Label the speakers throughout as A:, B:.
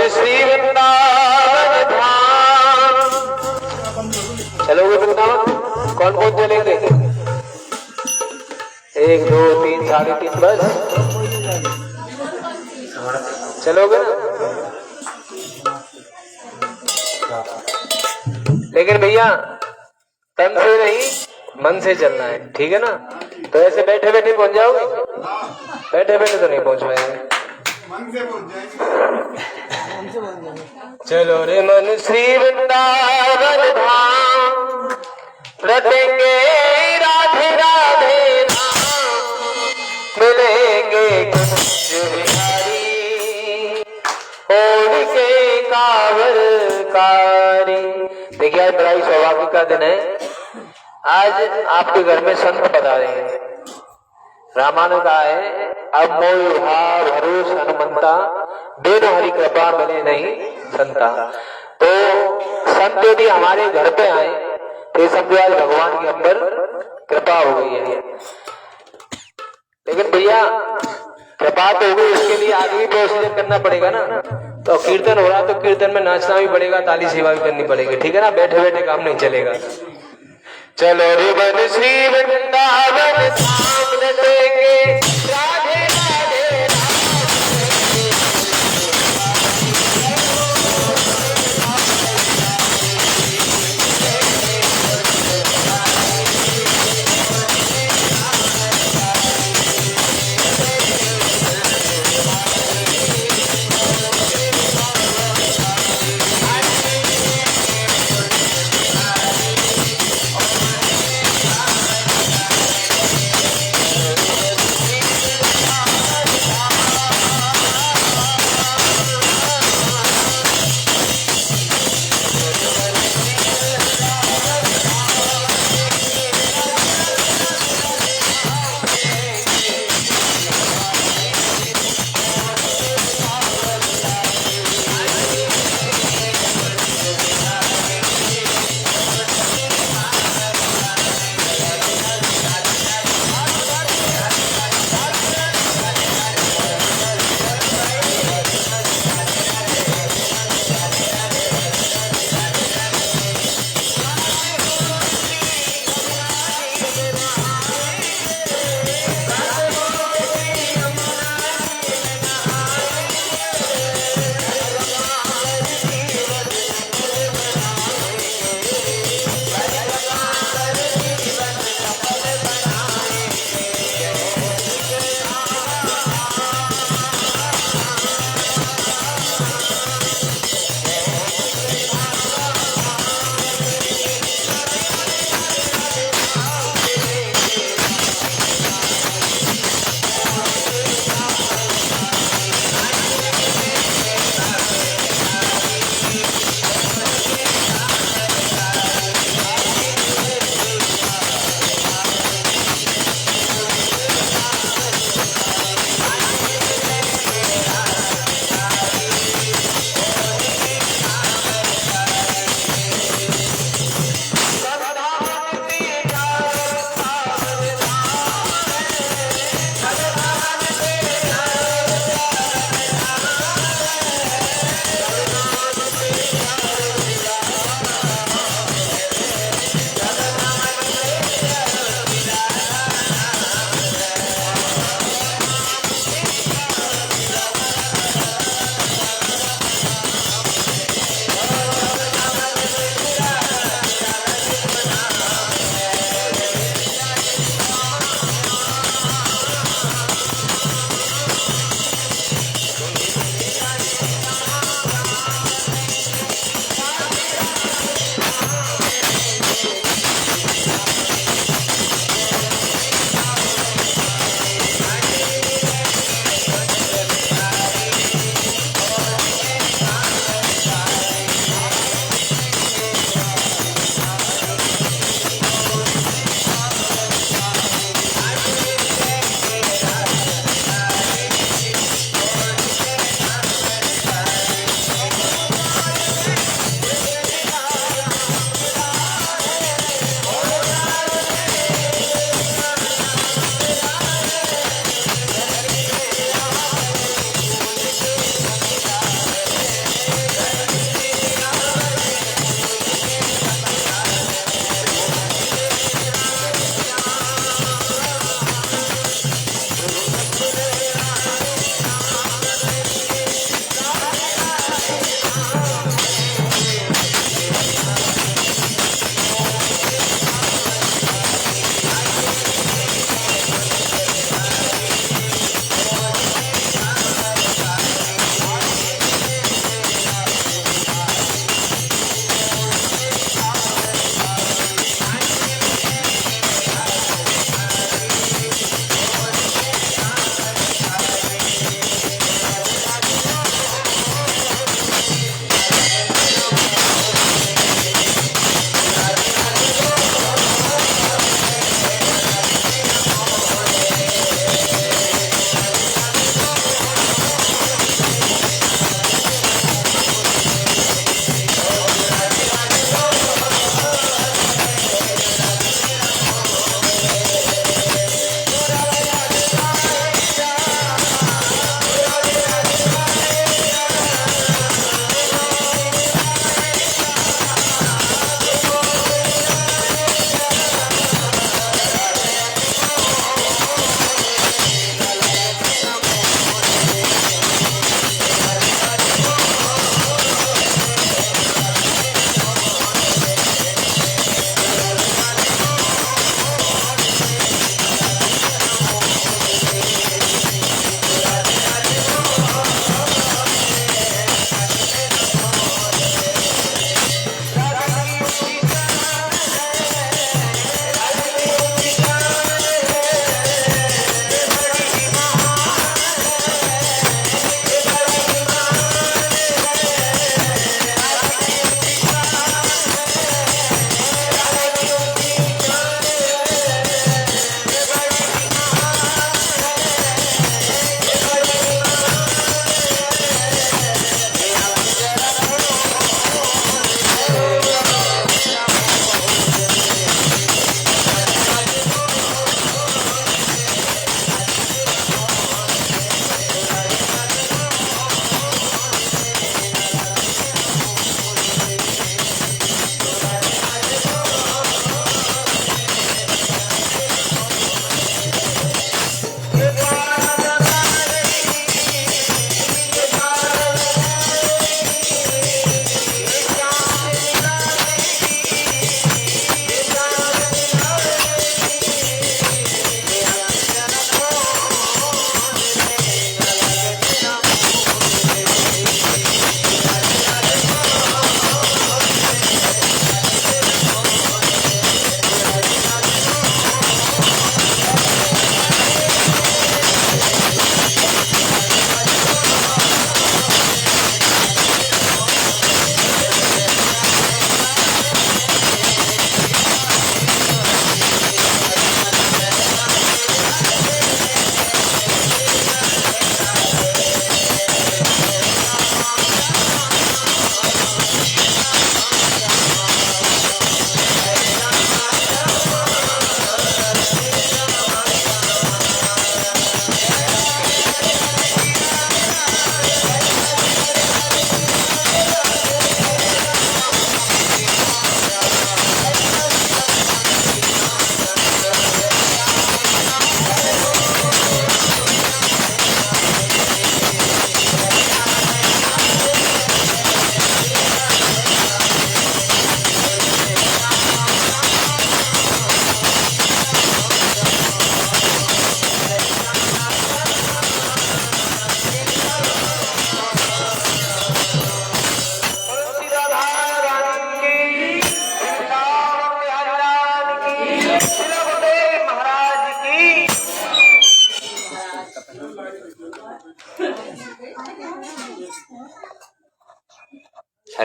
A: श्री वृंदावन धाम। चलोगे वृंदावन? कौन कौन चलेंगे? 1 2 3 3.5 बस चलोगे ना? लेकिन भैया तन से नहीं मन से चलना है, ठीक है ना? तो ऐसे बैठे बैठे पहुंच जाओगे? बैठे बैठे तो नहीं पहुंच पाएंगे, मन से पहुंच जाएंगे। चलो रे मन श्री वृंदावन धाम, रटेंगे राधे राधे नाम, मिलेंगे कुंज बिहारी ओढ़ के कांवर कारी। देखिए आज बड़ा ही सौभाग्य का दिन है। आज आपके घर में संत पधारे हैं। रामायण का है, अब मोह भरोस हनुमंता, बिनु हरि कृपा मिले नहीं संता। तो संत यदि हमारे घर पे आए तो समझो आज भगवान के अंदर कृपा हो गई है। लेकिन भैया कृपा तो हो गई, उसके लिए आगे भी प्रोसीजर करना पड़ेगा ना। तो कीर्तन हो रहा है तो कीर्तन में नाचना भी पड़ेगा, ताली सेवा भी करनी पड़ेगी, ठीक है ना? बैठे बैठे काम नहीं चलेगा। चलो रे मन श्री वृंदावन धाम, रटेंगे राधे राधे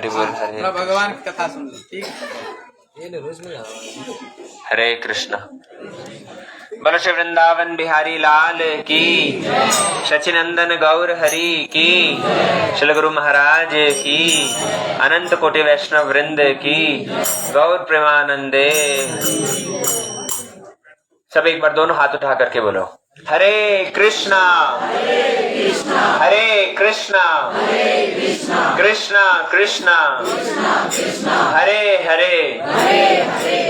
A: हरि बोल हरे
B: थोड़ा भगवान की कथा सुन लो, ठीक है।
A: हरे कृष्ण। बोलो श्री वृंदावन बिहारी लाल की, सचिनंदन गौर हरि की, श्री गुरु महाराज की, अनंत कोटि वैष्णव वृंद की, गौर प्रेमानंदे। सब एक बार दोनों हाथ उठा करके बोलो हरे कृष्णा हरे कृष्णा कृष्णा कृष्णा हरे हरे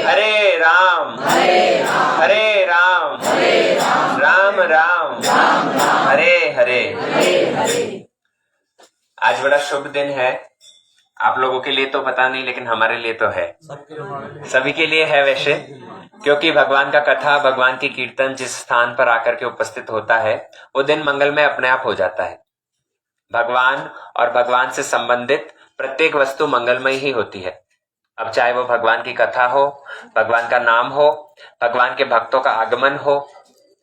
A: हरे राम राम राम हरे हरे। आज बड़ा शुभ दिन है, आप लोगों के लिए तो पता नहीं, लेकिन हमारे लिए तो है, सभी के लिए है वैसे, क्योंकि भगवान का कथा, भगवान की कीर्तन जिस स्थान पर आकर के उपस्थित होता है वो दिन मंगलमय अपने आप हो जाता है। भगवान और भगवान से संबंधित प्रत्येक वस्तु मंगलमय ही होती है। अब चाहे वो भगवान की कथा हो, भगवान का नाम हो, भगवान के भक्तों का आगमन हो,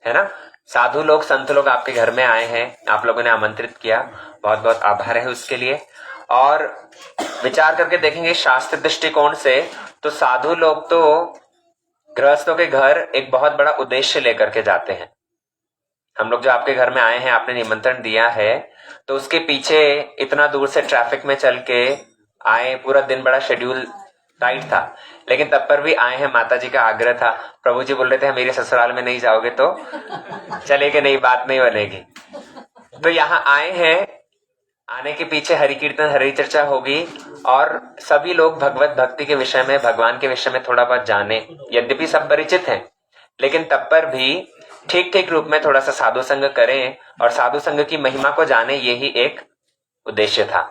A: है ना। साधु लोग, संत लोग आपके घर में आए हैं, आप लोगों ने आमंत्रित किया, बहुत बहुत आभार है उसके लिए। और विचार करके देखेंगे शास्त्र दृष्टिकोण से तो साधु लोग तो गृहस्थों के घर एक बहुत बड़ा उद्देश्य लेकर के जाते हैं। हम लोग जो आपके घर में आए हैं, आपने निमंत्रण दिया है, तो उसके पीछे इतना दूर से ट्रैफिक में चल के आए, पूरा दिन बड़ा शेड्यूल टाइट था, लेकिन तब पर भी आए हैं। माता जी का आग्रह था, प्रभु जी बोल रहे थे मेरे ससुराल में नहीं जाओगे तो चलेगी नहीं, बात नहीं बनेगी। तो यहाँ आए हैं, आने के पीछे हरि कीर्तन, हरि चर्चा होगी और सभी लोग भगवत भक्ति के विषय में, भगवान के विषय में थोड़ा बहुत जाने। यद्यपि सब परिचित हैं, लेकिन तब पर भी ठीक ठीक रूप में थोड़ा सा साधु संग करें और साधु संग की महिमा को जाने, यही एक उद्देश्य था।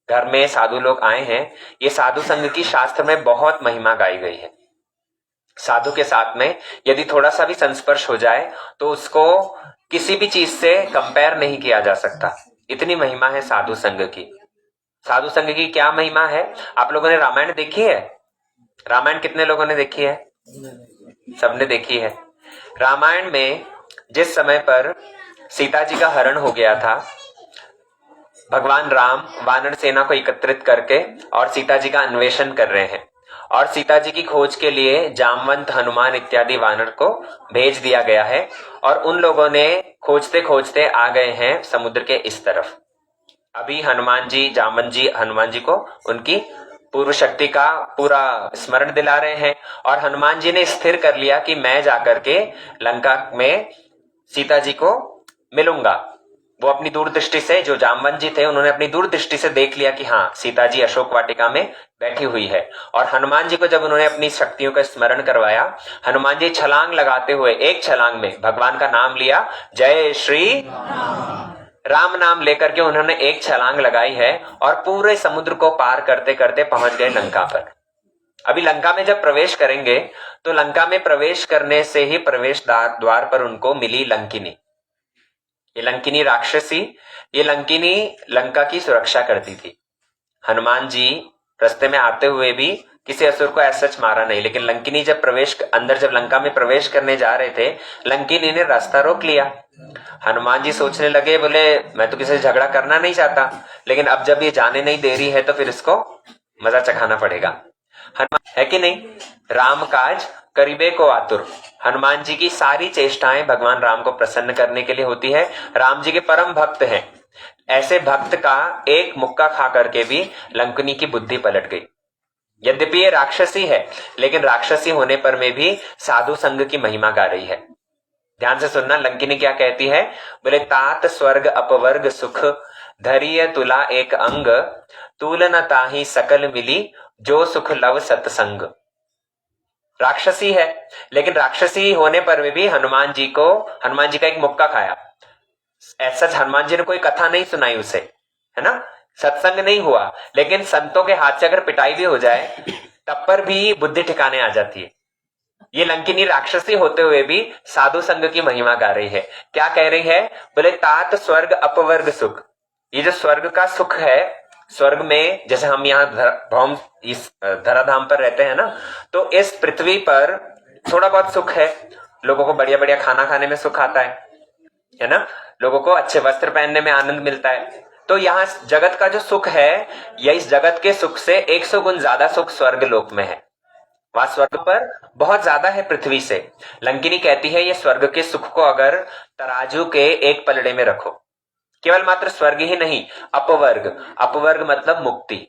A: घर में साधु लोग आए हैं, ये साधु संग की शास्त्र में बहुत महिमा गाई गई है। साधु के साथ में यदि थोड़ा सा भी संस्पर्श हो जाए तो उसको किसी भी चीज से कंपेयर नहीं किया जा सकता, इतनी महिमा है साधु संग की। साधु संग की क्या महिमा है? आप लोगों ने रामायण देखी है? रामायण कितने लोगों ने देखी है? सबने देखी है। रामायण में जिस समय पर सीता जी का हरण हो गया था, भगवान राम वानर सेना को एकत्रित करके और सीता जी का अन्वेषण कर रहे हैं, और सीता जी की खोज के लिए जामवंत, हनुमान इत्यादि वानर को भेज दिया गया है, और उन लोगों ने खोजते खोजते आ गए हैं समुद्र के इस तरफ। अभी हनुमान जी, जामवंत जी हनुमान जी को उनकी पूर्व शक्ति का पूरा स्मरण दिला रहे हैं, और हनुमान जी ने स्थिर कर लिया कि मैं जाकर के लंका में सीता जी को मिलूंगा। वो अपनी दूरदृष्टि से, जो जामवंत जी थे उन्होंने अपनी दूरदृष्टि से देख लिया कि हाँ, सीता जी अशोक वाटिका में बैठी हुई है। और हनुमान जी को जब उन्होंने अपनी शक्तियों का स्मरण करवाया, हनुमान जी छलांग लगाते हुए एक छलांग में भगवान का नाम लिया, जय श्री राम नाम लेकर के उन्होंने एक छलांग लगाई है, और पूरे समुद्र को पार करते करते पहुंच गए लंका पर। अभी लंका में जब प्रवेश करेंगे तो लंका में प्रवेश करने से ही प्रवेश द्वार पर उनको मिली लंकिनी। ये लंकिनी राक्षसी, ये लंकिनी लंका की सुरक्षा करती थी। हनुमान जी रास्ते में आते हुए भी किसी असुर को ऐसा सच मारा नहीं, लेकिन लंकिनी जब जब लंका में प्रवेश करने जा रहे थे, लंकिनी ने रास्ता रोक लिया। हनुमान जी सोचने लगे, बोले मैं तो किसी से झगड़ा करना नहीं चाहता, लेकिन अब जब ये जाने नहीं दे रही है तो फिर इसको मजा चखाना पड़ेगा। हनुमान है कि नहीं, राम काज करीबे को आतुर। हनुमान जी की सारी चेष्टाएं भगवान राम को प्रसन्न करने के लिए होती है। राम जी के परम भक्त हैं, ऐसे भक्त का एक मुक्का खा करके भी लंकिनी की बुद्धि पलट गई। यद्यपि ये राक्षसी है, लेकिन राक्षसी होने पर में भी साधु संग की महिमा गा रही है। ध्यान से सुनना, लंकिनी क्या कहती है? बोले तात स्वर्ग अपवर्ग सुख, धरिय तुला एक अंग, तुलन ताही सकल मिली, जो सुख लव सत्संग। राक्षसी है, लेकिन राक्षसी होने पर भी हनुमान जी का एक मुक्का खाया। ऐसा हनुमान जी ने कोई कथा नहीं सुनाई उसे, है ना, सत्संग नहीं हुआ, लेकिन संतों के हाथ से अगर पिटाई भी हो जाए तब पर भी बुद्धि ठिकाने आ जाती है। ये लंकिनी राक्षसी होते हुए भी साधु संग की महिमा गा रही है। क्या कह रही है? बोले तात स्वर्ग अपवर्ग सुख। ये जो स्वर्ग का सुख है, स्वर्ग में जैसे हम यहाँ इस धराधाम पर रहते हैं ना, तो इस पृथ्वी पर थोड़ा बहुत सुख है। लोगों को बढ़िया बढ़िया खाना खाने में सुख आता है ना, लोगों को अच्छे वस्त्र पहनने में आनंद मिलता है। तो यहाँ जगत का जो सुख है, यह इस जगत के सुख से 100 गुण ज्यादा सुख स्वर्ग लोक में है। वहां स्वर्ग पर बहुत ज्यादा है पृथ्वी से। लंकिनी कहती है ये स्वर्ग के सुख को अगर तराजू के एक पलड़े में रखो, केवल मात्र स्वर्ग ही नहीं, अपवर्ग, अपवर्ग मतलब मुक्ति,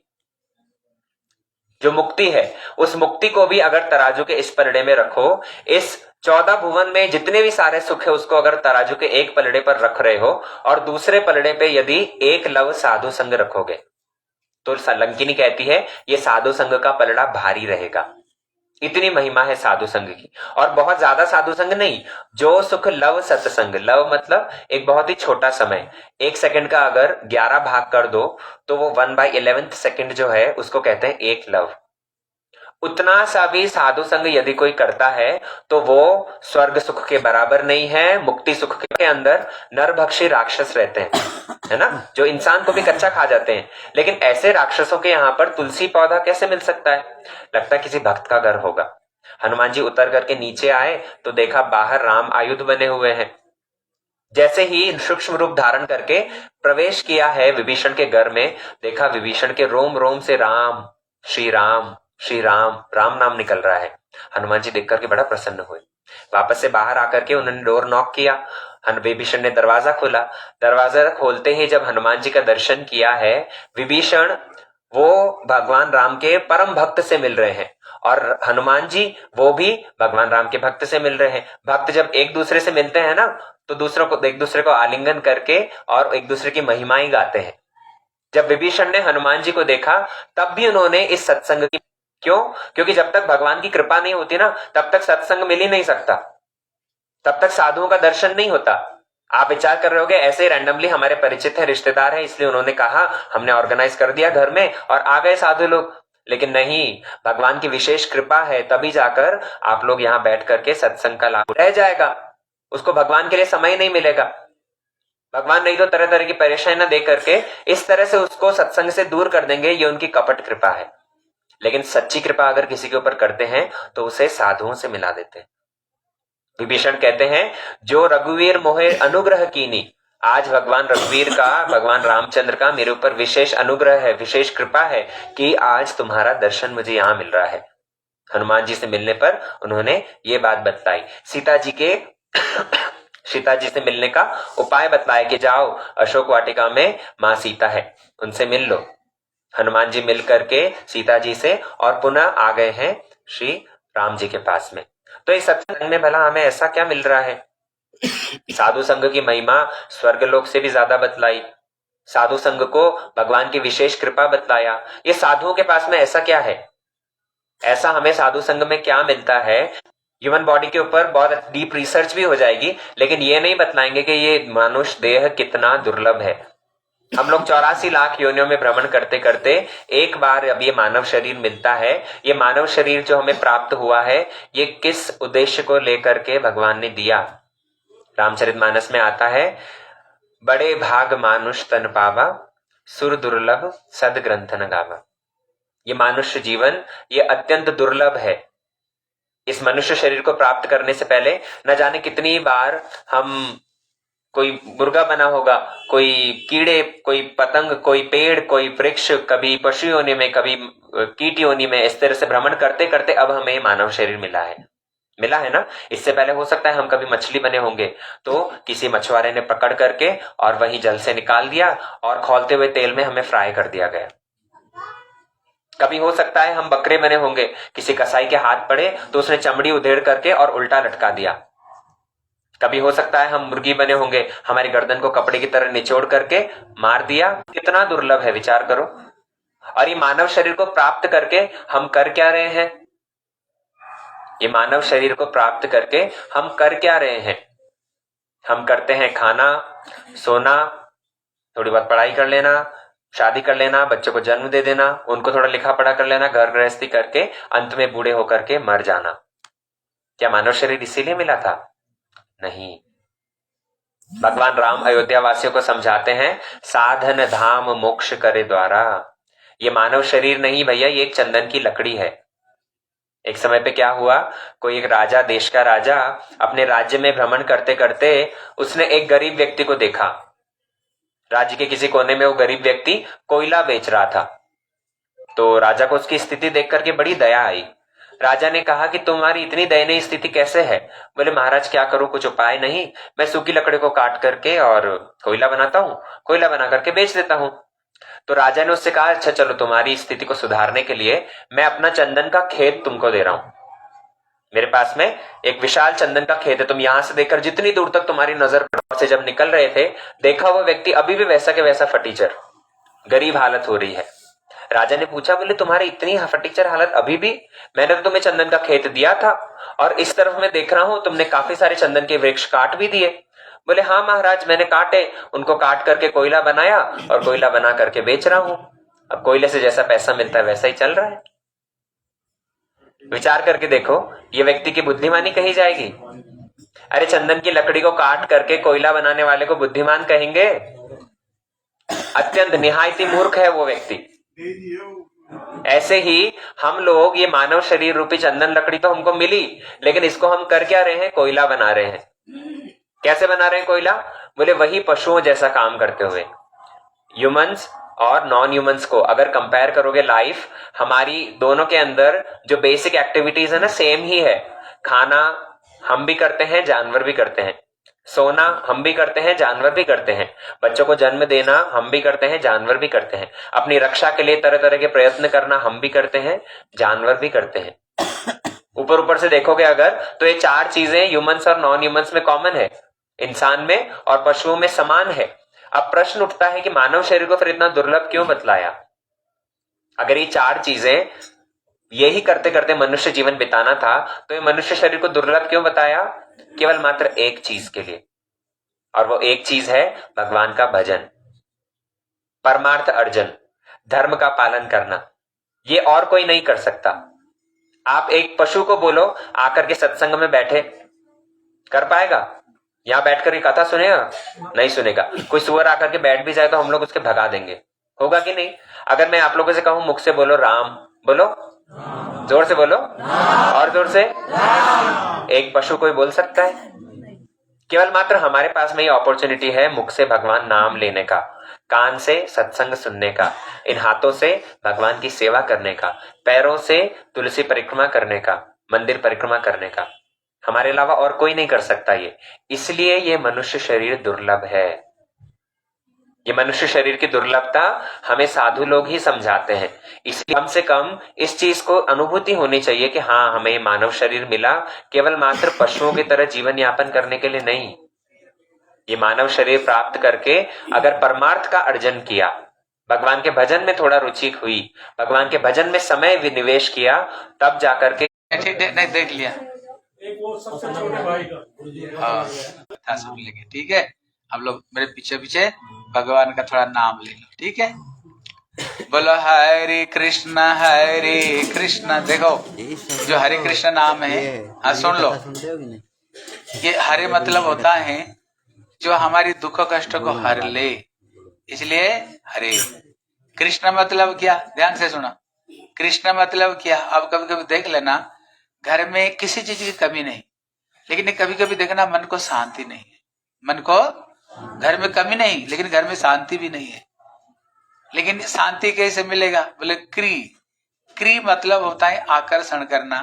A: जो मुक्ति है उस मुक्ति को भी अगर तराजू के इस पलड़े में रखो, इस 14 भुवन में जितने भी सारे सुख है उसको अगर तराजू के एक पलड़े पर रख रहे हो और दूसरे पलड़े पे यदि एक लव साधु संग रखोगे तो लंकिनी कहती है ये साधु संग का पलड़ा भारी रहेगा। इतनी महिमा है साधु संग की। और बहुत ज्यादा साधु संग नहीं, जो सुख लव सत्संग, लव मतलब एक बहुत ही छोटा समय, 1 सेकंड का अगर 11 भाग कर दो तो वो 1/11 सेकंड जो है उसको कहते हैं एक लव। उतना सा भी साधु संग यदि कोई करता है तो वो स्वर्ग सुख के बराबर नहीं है। मुक्ति सुख के अंदर नरभक्षी राक्षस रहते हैं, है ना, जो इंसान को भी कच्चा खा जाते हैं। लेकिन ऐसे राक्षसों के यहाँ पर तुलसी पौधा कैसे मिल सकता है? लगता है किसी भक्त का घर होगा। हनुमान जी उतर करके नीचे आए तो देखा बाहर राम आयुध बने हुए हैं। जैसे ही सूक्ष्म रूप धारण करके प्रवेश किया है विभीषण के घर में, देखा विभीषण के रोम रोम से राम श्री राम श्री राम राम नाम निकल रहा है। हनुमान जी देख करके बड़ा प्रसन्न हुए। वापस से बाहर आकर के उन्होंने डोर नॉक किया, विभीषण ने दरवाजा खोला। दरवाजा खोलते ही जब हनुमान जी का दर्शन किया है, विभीषण वो भगवान राम के परम भक्त से मिल रहे हैं और हनुमान जी वो भी भगवान राम के भक्त से मिल रहे हैं। भक्त जब एक दूसरे से मिलते हैं ना तो एक दूसरे को आलिंगन करके और एक दूसरे की महिमाएं गाते हैं। जब विभीषण ने हनुमान जी को देखा तब भी उन्होंने इस सत्संग की, क्यों? क्योंकि जब तक भगवान की कृपा नहीं होती ना तब तक सत्संग मिल ही नहीं सकता, तब तक साधुओं का दर्शन नहीं होता। आप विचार कर रहे होगे ऐसे रैंडमली हमारे परिचित है, रिश्तेदार है, इसलिए उन्होंने कहा, हमने ऑर्गेनाइज कर दिया घर में और आ गए साधु लोग। लेकिन नहीं, भगवान की विशेष कृपा है तभी जाकर आप लोग यहाँ बैठ करके सत्संग का लाभ रह जाएगा। उसको भगवान के लिए समय नहीं मिलेगा। भगवान नहीं तो तरह तरह की परेशानी दे करके इस तरह से उसको सत्संग से दूर कर देंगे, ये उनकी कपट कृपा है। लेकिन सच्ची कृपा अगर किसी के ऊपर करते हैं तो उसे साधुओं से मिला देते हैं। विभीषण कहते हैं जो रघुवीर मोहे अनुग्रह कीनी, आज भगवान रघुवीर का, भगवान रामचंद्र का मेरे ऊपर विशेष अनुग्रह है, विशेष कृपा है कि आज तुम्हारा दर्शन मुझे यहां मिल रहा है। हनुमान जी से मिलने पर उन्होंने ये बात बतलाई। सीता जी से मिलने का उपाय बतलाया कि जाओ अशोक वाटिका में मां सीता है, उनसे मिल लो। हनुमान जी मिल करके सीता जी से और पुनः आ गए हैं श्री राम जी के पास में। तो इस सत्संग में भला हमें ऐसा क्या मिल रहा है? साधु संघ की महिमा स्वर्गलोक से भी ज्यादा बतलाई, साधु संघ को भगवान की विशेष कृपा बतलाया। ये साधुओं के पास में ऐसा क्या है, ऐसा हमें साधु संघ में क्या मिलता है? ह्यूमन बॉडी के ऊपर बहुत डीप रिसर्च भी हो जाएगी, लेकिन ये नहीं बतलाएंगे कि ये मनुष्य देह कितना दुर्लभ है। हम लोग 84 लाख योनियों में भ्रमण करते करते एक बार अब ये मानव शरीर मिलता है। ये मानव शरीर जो हमें प्राप्त हुआ है, ये किस उद्देश्य को लेकर के भगवान ने दिया? रामचरितमानस में आता है, बड़े भाग मानुष तन पावा, सुर दुर्लभ सद ग्रंथ न गावा। ये मनुष्य जीवन ये अत्यंत दुर्लभ है। इस मनुष्य शरीर को प्राप्त करने से पहले न जाने कितनी बार हम, कोई मुर्गा बना होगा, कोई कीड़े, कोई पतंग, कोई पेड़, कोई वृक्ष, कभी पशु योनि में, कभी कीट योनि में, इस तरह से भ्रमण करते करते अब हमें मानव शरीर मिला है ना। इससे पहले हो सकता है हम कभी मछली बने होंगे, तो किसी मछुआरे ने पकड़ करके और वहीं जल से निकाल दिया और खौलते हुए तेल में हमें फ्राई कर दिया गया। कभी हो सकता है हम बकरे बने होंगे, किसी कसाई के हाथ पड़े तो उसने चमड़ी उधेड़ करके और उल्टा लटका दिया। कभी हो सकता है हम मुर्गी बने होंगे, हमारी गर्दन को कपड़े की तरह निचोड़ करके मार दिया। कितना दुर्लभ है, विचार करो। और ये मानव शरीर को प्राप्त करके हम कर क्या रहे हैं? ये मानव शरीर को प्राप्त करके हम कर क्या रहे हैं? हम करते हैं खाना, सोना, थोड़ी बहुत पढ़ाई कर लेना, शादी कर लेना, बच्चों को जन्म दे देना, उनको थोड़ा लिखा पढ़ा कर लेना, घर गृहस्थी करके अंत में बूढ़े होकर के मर जाना। क्या मानव शरीर इसीलिए मिला था? नहीं। भगवान राम अयोध्या वासियों को समझाते हैं, साधन धाम मोक्ष करे द्वारा। ये मानव शरीर नहीं भैया, ये एक चंदन की लकड़ी है। एक समय पे क्या हुआ, कोई एक राजा, देश का राजा, अपने राज्य में भ्रमण करते करते उसने एक गरीब व्यक्ति को देखा। राज्य के किसी कोने में वो गरीब व्यक्ति कोयला बेच रहा था। तो राजा को उसकी स्थिति देख करके बड़ी दया आई। राजा ने कहा कि तुम्हारी इतनी दयनीय स्थिति कैसे है? बोले महाराज क्या करूं, कुछ उपाय नहीं, मैं सूखी लकड़ी को काट करके और कोयला बनाता हूं, कोयला बना करके बेच देता हूं। तो राजा ने उससे कहा अच्छा चलो, तुम्हारी स्थिति को सुधारने के लिए मैं अपना चंदन का खेत तुमको दे रहा हूं। मेरे पास में एक विशाल चंदन का खेत है, तुम यहां से देखकर जितनी दूर तक तुम्हारी नजर से जब निकल रहे थे, देखा वो व्यक्ति अभी भी वैसा के वैसा फटीचर, गरीब हालत हो रही है। राजा ने पूछा बोले तुम्हारी इतनी फटीचर हालत अभी भी? मैंने तो तुम्हें चंदन का खेत दिया था और इस तरफ मैं देख रहा हूं तुमने काफी सारे चंदन के वृक्ष काट भी दिए। बोले हाँ महाराज मैंने काटे, उनको काट करके कोयला बनाया और कोयला बना करके बेच रहा हूं। अब कोयले से जैसा पैसा मिलता है वैसा ही चल रहा है। विचार करके देखो, ये व्यक्ति की बुद्धिमानी कही जाएगी? अरे चंदन की लकड़ी को काट करके कोयला बनाने वाले को बुद्धिमान कहेंगे? अत्यंत निहायती मूर्ख है वो व्यक्ति। ऐसे ही हम लोग, ये मानव शरीर रूपी चंदन लकड़ी तो हमको मिली, लेकिन इसको हम कर क्या रहे हैं? कोयला बना रहे हैं। कैसे बना रहे हैं कोयला? बोले वही पशुओं जैसा काम करते हुए। ह्यूमंस और नॉन ह्यूमंस को अगर कंपेयर करोगे लाइफ, हमारी दोनों के अंदर जो बेसिक एक्टिविटीज है ना सेम ही है। खाना हम भी करते हैं, जानवर भी करते हैं। सोना हम भी करते हैं, जानवर भी करते हैं। बच्चों को जन्म देना हम भी करते हैं, जानवर भी करते हैं। अपनी रक्षा के लिए तरह तरह के प्रयत्न करना हम भी करते हैं, जानवर भी करते हैं। ऊपर ऊपर से देखोगे अगर, तो ये चार चीजें ह्यूमंस और नॉन ह्यूमंस में कॉमन है, इंसान में और पशुओं में समान है। अब प्रश्न उठता है कि मानव शरीर को फिर इतना दुर्लभ क्यों बतलाया? अगर ये चार चीजें यही करते करते मनुष्य जीवन बिताना था, तो ये मनुष्य शरीर को दुर्लभ क्यों बताया? केवल मात्र एक चीज के लिए, और वो एक चीज है भगवान का भजन, परमार्थ अर्जन, धर्म का पालन करना। ये और कोई नहीं कर सकता। आप एक पशु को बोलो आकर के सत्संग में बैठे, कर पाएगा? यहां बैठकर ये कथा सुनेगा? नहीं सुनेगा। कोई सुअर आकर के बैठ भी जाए तो हम लोग उसके भगा देंगे, होगा कि नहीं? अगर मैं आप लोगों से कहूं मुख से बोलो राम, बोलो, जोर से बोलो, और जोर से। एक पशु कोई बोल सकता है? केवल मात्र हमारे पास में ये अपॉर्चुनिटी है मुख से भगवान नाम लेने का, कान से सत्संग सुनने का, इन हाथों से भगवान की सेवा करने का, पैरों से तुलसी परिक्रमा करने का, मंदिर परिक्रमा करने का। हमारे अलावा और कोई नहीं कर सकता ये। इसलिए ये मनुष्य शरीर दुर्लभ है। ये मनुष्य शरीर की दुर्लभता हमें साधु लोग ही समझाते हैं। इसलिए कम से कम इस चीज को अनुभूति होनी चाहिए कि हाँ हमें मानव शरीर मिला केवल मात्र पशुओं की तरह जीवन यापन करने के लिए नहीं। ये मानव शरीर प्राप्त करके अगर परमार्थ का अर्जन किया, भगवान के भजन में थोड़ा रुचि हुई, भगवान के भजन में समय विनिवेश किया, तब जाकर के
C: नहीं देख लिया। हाँ सुन लेंगे, ठीक है। हम लोग मेरे पीछे पीछे भगवान का थोड़ा नाम ले लो, ठीक है। बोलो हरे कृष्ण। देखो जो हरे कृष्ण नाम है, हाँ सुन लो। ये हरे मतलब होता है जो हमारी दुख कष्ट को हर ले, इसलिए हरे। कृष्ण मतलब क्या? ध्यान से सुना। कृष्ण मतलब क्या? अब कभी कभी देख लेना, घर में किसी चीज की कमी नहीं, लेकिन कभी कभी देखना मन को शांति नहीं है। मन को घर में कमी नहीं, लेकिन घर में शांति भी नहीं है। लेकिन शांति कैसे मिलेगा? बोले क्री मतलब होता है आकर्षण करना,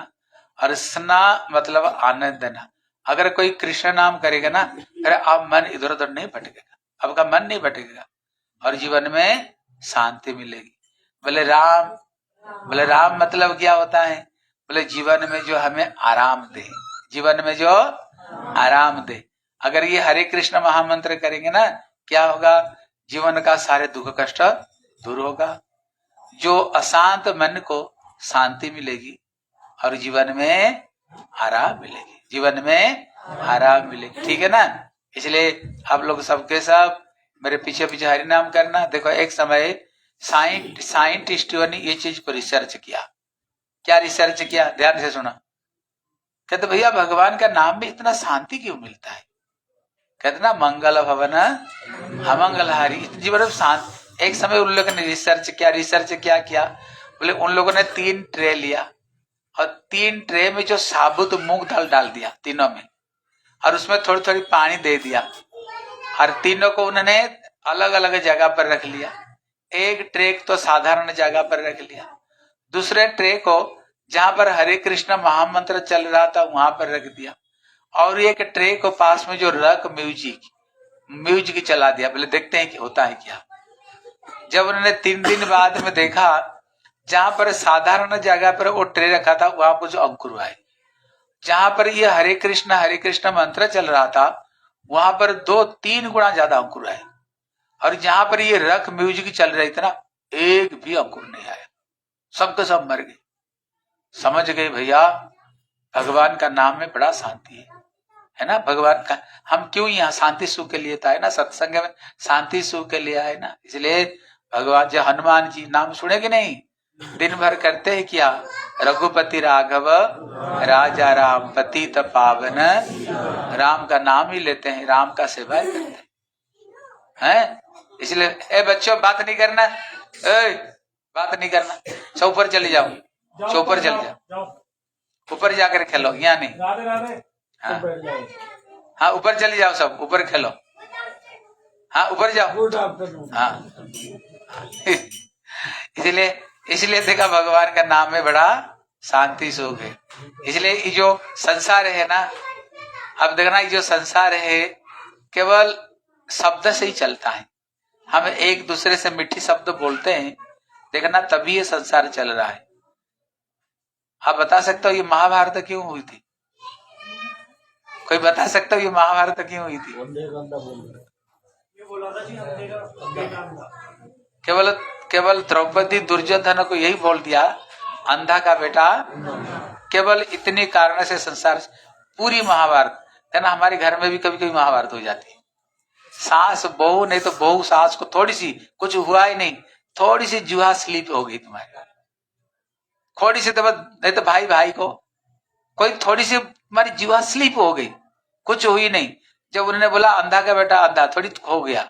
C: और स्ना मतलब आनंद देना। अगर कोई कृष्ण नाम करेगा ना, अरे आप मन इधर उधर नहीं भटकेगा, आपका मन नहीं भटकेगा और जीवन में शांति मिलेगी। बोले राम मतलब क्या होता है? बोले जीवन में जो हमें आराम दे, जीवन में जो आराम दे। अगर ये हरे कृष्ण महामंत्र करेंगे ना, क्या होगा? जीवन का सारे दुख कष्ट दूर होगा, जो अशांत मन को शांति मिलेगी और जीवन में आराम मिलेगी, जीवन में आराम मिलेगी, ठीक है ना। इसलिए आप लोग सबके सब मेरे पीछे पीछे हरि नाम करना। देखो एक समय साइंटिस्टों ने ये चीज को रिसर्च किया। क्या रिसर्च किया? ध्यान से सुना। कहते भैया भगवान का नाम में इतना शांति क्यों मिलता है? कहते ना मंगल भवन अमंगलहारी, जीवन में शांत। एक समय उन लोगों ने रिसर्च किया। बोले उन लोगों ने 3 ट्रे लिया और 3 ट्रे में जो साबुत मूंग दाल डाल दिया तीनों में, और उसमें थोड़ी थोड़ी पानी दे दिया, और तीनों को उन्होंने अलग अलग जगह पर रख लिया। एक ट्रे तो साधारण जगह पर रख लिया, दूसरे ट्रे को जहां पर हरे कृष्ण महामंत्र चल रहा था वहां पर रख दिया, और एक ट्रे को पास में जो रॉक म्यूजिक चला दिया। बोले देखते हैं कि होता है क्या। जब उन्होंने 3 दिन बाद में देखा, जहां पर साधारण जगह पर वो ट्रे रखा था वहां पर जो अंकुर आए, जहां पर ये हरे कृष्ण मंत्र चल रहा था वहां पर 2-3 गुना ज्यादा अंकुर आए, और जहां पर ये रॉक म्यूजिक चल रही थी ना, एक भी अंकुर नहीं आया, सबके सब मर गए। समझ गए भैया, भगवान का नाम में बड़ा शांति है ना। भगवान का हम क्यों यहाँ शांति सुख के लिए था, है ना, सत्संग में शांति सुख के लिए है ना। इसलिए भगवान जो हनुमान जी नाम सुने कि नहीं, दिन भर करते हैं क्या, रघुपति राघव राजा राम पतित पावन, राम का नाम ही लेते हैं, राम का सेवा करते हैं। इसलिए ए बच्चों बात नहीं करना, बात नहीं करना, सब ऊपर चले जाओ, ऊपर चले जाओ, ऊपर जाकर खेलो, यहाँ नहीं। हाँ ऊपर चले जाओ, सब ऊपर खेलो, हाँ ऊपर जाओ। हाँ इसलिए देखा भगवान का नाम में बड़ा शांति सुख है। इसलिए ये जो संसार है ना, अब देखना ये जो संसार है केवल शब्द से ही चलता है। हम एक दूसरे से मीठी शब्द बोलते हैं, देखना तभी ये संसार चल रहा है। आप बता सकते हो ये महाभारत क्यों हुई थी? कोई बता सकता हो ये महाभारत क्यों हुई थी? केवल द्रौपदी दुर्योधन को यही बोल दिया, अंधा का बेटा। केवल इतने कारण से संसार पूरी महाभारत है ना। हमारे घर में भी कभी कभी महाभारत हो जाती है। सास बहू, नहीं तो बहू सास को थोड़ी सी कुछ हुआ ही नहीं, थोड़ी सी जुआ स्लिप हो गई तुम्हारे घर, थोड़ी सी, तो नहीं तो भाई भाई को कोई थोड़ी सी हमारी जुआ स्लिप हो गई, कुछ हुई नहीं। जब उन्होंने बोला अंधा का बेटा अंधा, थोड़ी हो गया,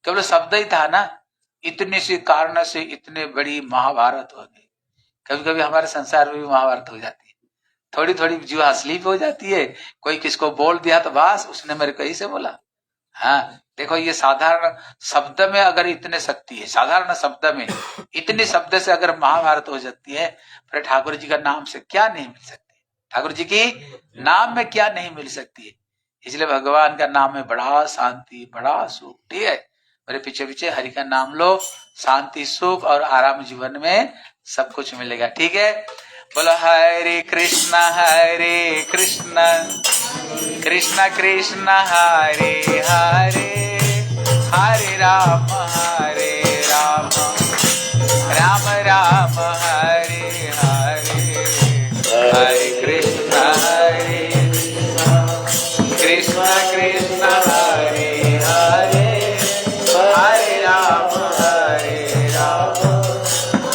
C: केवल शब्द ही था ना। इतने से कारण से इतने बड़ी महाभारत हो गई। कभी कभी हमारे संसार में भी महाभारत हो जाती है, थोड़ी थोड़ी जुआ स्लिप हो जाती है। कोई किसको बोल दिया तो बस उसने मेरे को से बोला। हाँ देखो, ये साधारण शब्द में अगर इतने शक्ति है, साधारण शब्द में इतने शब्द से अगर महाभारत हो जाती है, फिर ठाकुर जी का नाम से क्या नहीं मिल सकती, ठाकुर जी की नाम में क्या नहीं मिल सकती है। इसलिए भगवान का नाम में बड़ा शांति, बड़ा सुख। ठीक है, मेरे पीछे पीछे हरि का नाम लो, शांति सुख और आराम जीवन में सब कुछ मिलेगा। ठीक है, बोलो हरे कृष्ण कृष्ण कृष्ण हरे हरे, हरे राम राम राम हरे हरे, हरे कृष्ण कृष्ण कृष्ण हरे हरे, हरे राम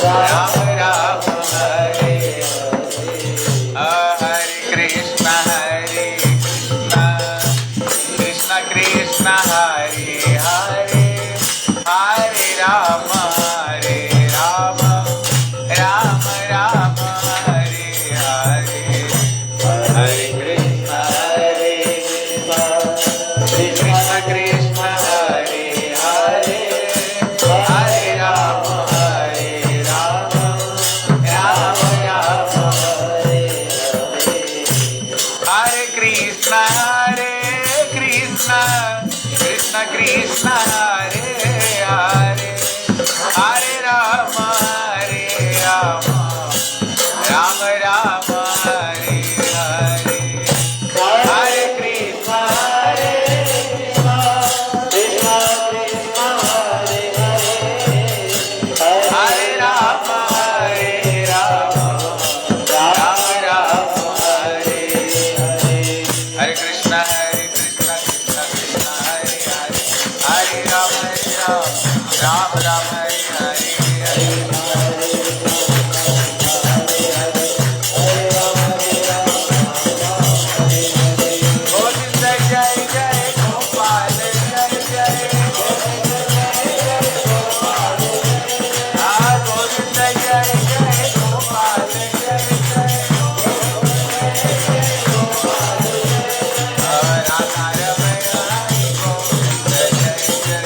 C: राम राम हरे हरे, हरे कृष्ण कृष्ण कृष्ण हरे हरे, हरे राम राम राम हरे हरे, हरे कृष्ण कृष्ण कृष्ण हरे हरे, हरे राम राम राम हरे हरे, हरे कृष्ण कृष्ण कृष्ण हरे हरे, हरे राम राम राम हरे हरे, हरे कृष्ण हरे राम राम राम हरे हरे, हरे कृष्ण कृष्ण कृष्ण हरे हरे, हरे राम राम हरे हरे, गोविंद जय जय गोपाल जय जय, हाँ गोविंद जय जय गोपाल जय जय, राधा रमण हरि गोविंद जय जय,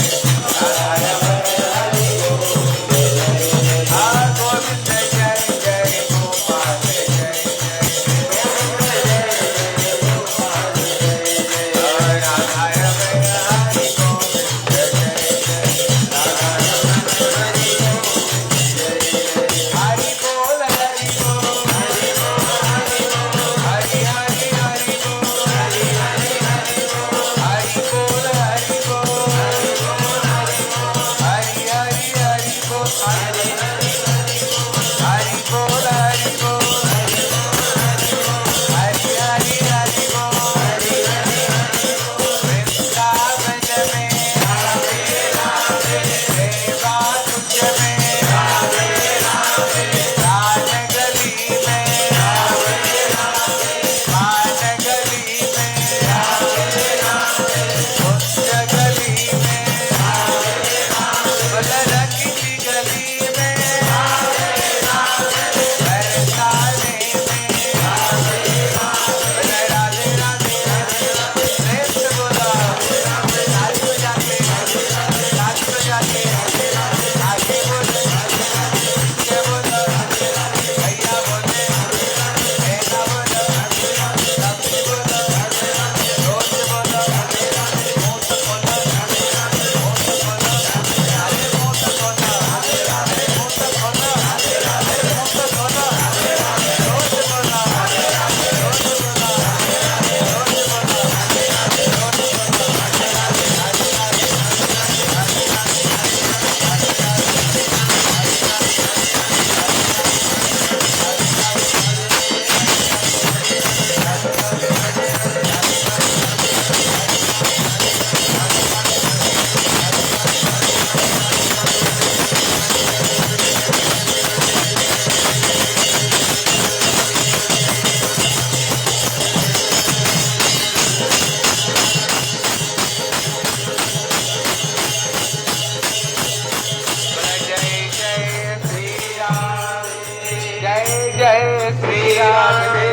C: राधे,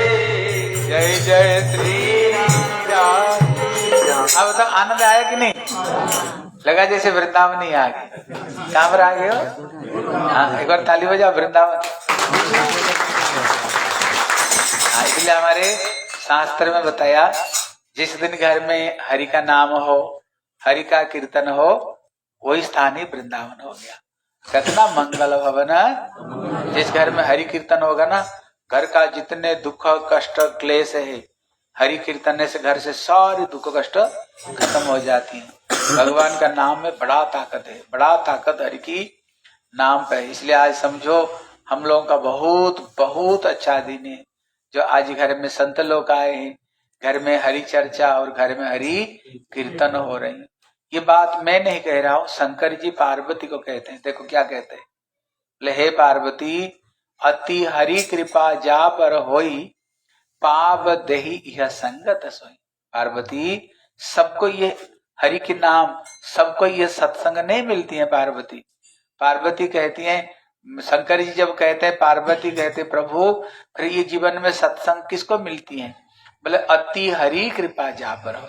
C: जय जय श्री राधे। अब तो आनंद आया कि नहीं? लगा जैसे वृंदावन ही आ गए। कहाँ पर आ गए हो? हाँ, एक बार ताली बजाओ वृंदावन। हाँ, इसलिए हमारे शास्त्र में बताया, जिस दिन घर में हरि का नाम हो, हरि का कीर्तन हो, वही स्थान ही वृंदावन हो गया। कितना मंगल भवन है। जिस घर में हरि कीर्तन होगा ना, घर का जितने दुख कष्ट क्लेश है, हरि कीर्तन से घर से सारी दुख कष्ट खत्म हो जाती हैं। भगवान का नाम में बड़ा ताकत है, बड़ा ताकत हरि की नाम पे। इसलिए आज समझो हम लोगों का बहुत बहुत अच्छा दिन है, जो आज घर में संत लोग आए हैं, घर में हरि चर्चा और घर में हरि कीर्तन हो रही है। ये बात मैं नहीं कह रहा हूँ, शंकर जी पार्वती को कहते हैं। देखो क्या कहते हैं, बोले हे पार्वती, अति हरि कृपा जा पर होई, पाप देही यह संगत सोई। पार्वती, सबको ये हरि के नाम, सबको ये सत्संग नहीं मिलती है। पार्वती पार्वती कहती हैं, शंकर जी जब कहते हैं, पार्वती कहते प्रभु फिर ये जीवन में सत्संग किसको मिलती है? बोले अति हरि कृपा जा पर हो,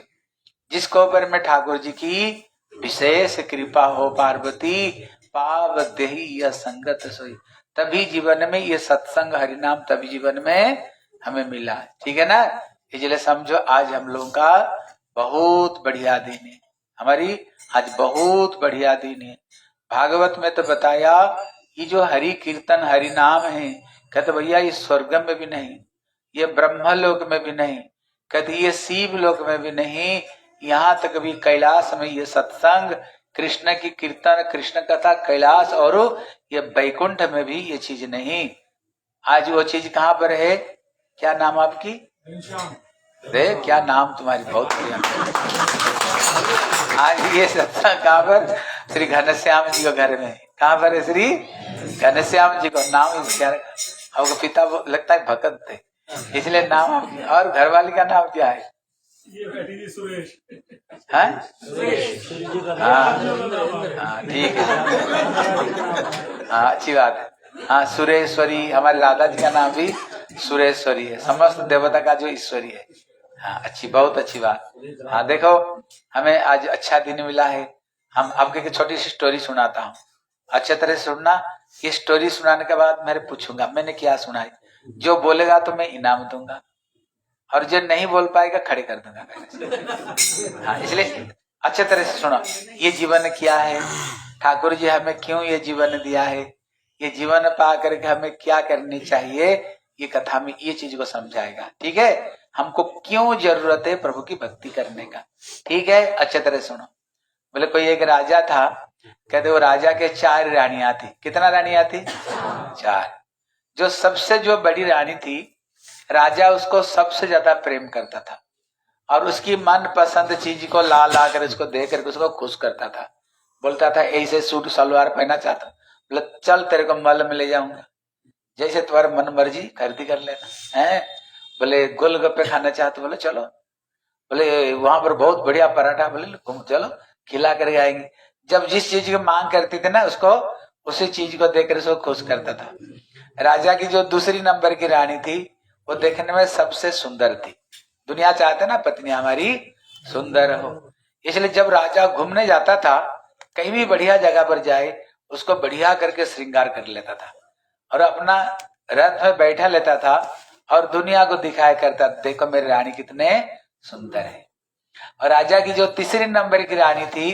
C: जिसको ऊपर में ठाकुर जी की विशेष कृपा हो। पार्वती पाव देही यह संगत सोई, तभी जीवन में ये सत्संग हरिनाम तभी जीवन में हमें मिला। ठीक है ना? इसलिए समझो आज हम लोगों का बहुत बढ़िया दिन है, हमारी आज बहुत बढ़िया दिन है। भागवत में तो बताया, ये जो हरि कीर्तन हरि नाम है, कहते भैया ये स्वर्ग में भी नहीं, ये ब्रह्मलोक में भी नहीं, कहते ये शिव लोक में भी नहीं, यहाँ तक भी कैलाश में ये सत्संग कृष्ण की कीर्तन कृष्ण कथा कैलाश और ये बैकुंठ में भी ये चीज नहीं। आज वो चीज कहाँ पर है? क्या नाम आपकी? रे क्या नाम तुम्हारी, बहुत बढ़िया। आज ये सत्संग कहाँ पर? श्री घनश्याम जी को घर में। कहाँ पर है? श्री घनश्याम जी को नाम ही क्या रखा? आपका पिता लगता है भगत थे, इसलिए नाम। और घरवाली का नाम क्या है?
D: ये बैठी थी सुरेश।
C: हाँ हाँ ठीक है, हाँ अच्छी बात है। हाँ सुरेश्वरी, हमारे राधा जी का नाम भी सुरेश्वरी है, समस्त देवता का जो ईश्वरी है। हाँ अच्छी, बहुत अच्छी बात। हाँ देखो हमें आज अच्छा दिन मिला है। हम आपको एक छोटी सी स्टोरी सुनाता हूँ, अच्छे तरह से सुनना। ये स्टोरी सुनाने के बाद मैं पूछूंगा मैंने क्या सुनाई, जो बोलेगा तो मैं इनाम दूंगा, और जो नहीं बोल पाएगा खड़े कर दूंगा। हाँ इसलिए अच्छे तरह से सुनो। ये जीवन क्या है, ठाकुर जी हमें क्यों ये जीवन दिया है, ये जीवन पा करके हमें क्या करनी चाहिए, ये कथा में ये चीज को समझाएगा। ठीक है, हमको क्यों जरूरत है प्रभु की भक्ति करने का। ठीक है, अच्छे तरह सुनो। बोले कोई एक राजा था, कहते वो राजा के 4 रानियां थी। कितना रानियां थी? 4। जो सबसे जो बड़ी रानी थी, राजा उसको सबसे ज्यादा प्रेम करता था और उसकी मन पसंद चीज को ला ला कर उसको दे करके उसको खुश करता था। बोलता था ऐसे सूट सलवार पहना चाहता, बोले चल तेरे को मल में ले जाऊंगा, जैसे तुम्हारा मन मर्जी खरीदी कर लेना है। बोले गोलगप्पे खाना चाहते, बोले चलो। बोले वहां पर बहुत बढ़िया पराठा, बोले चलो खिला कर आएंगे। जब जिस चीज की मांग करती थी ना, उसको उसी चीज को देकर उसको खुश करता था। राजा की जो दूसरी नंबर की रानी थी, वो देखने में सबसे सुंदर थी। दुनिया चाहते ना पत्नी हमारी सुंदर हो, इसलिए जब राजा घूमने जाता था, कहीं भी बढ़िया जगह पर जाए, उसको बढ़िया करके श्रृंगार कर लेता था और अपना रथ में बैठा लेता था और दुनिया को दिखाया करता, देखो मेरी रानी कितने सुंदर है। और राजा की जो तीसरी नंबर की रानी थी,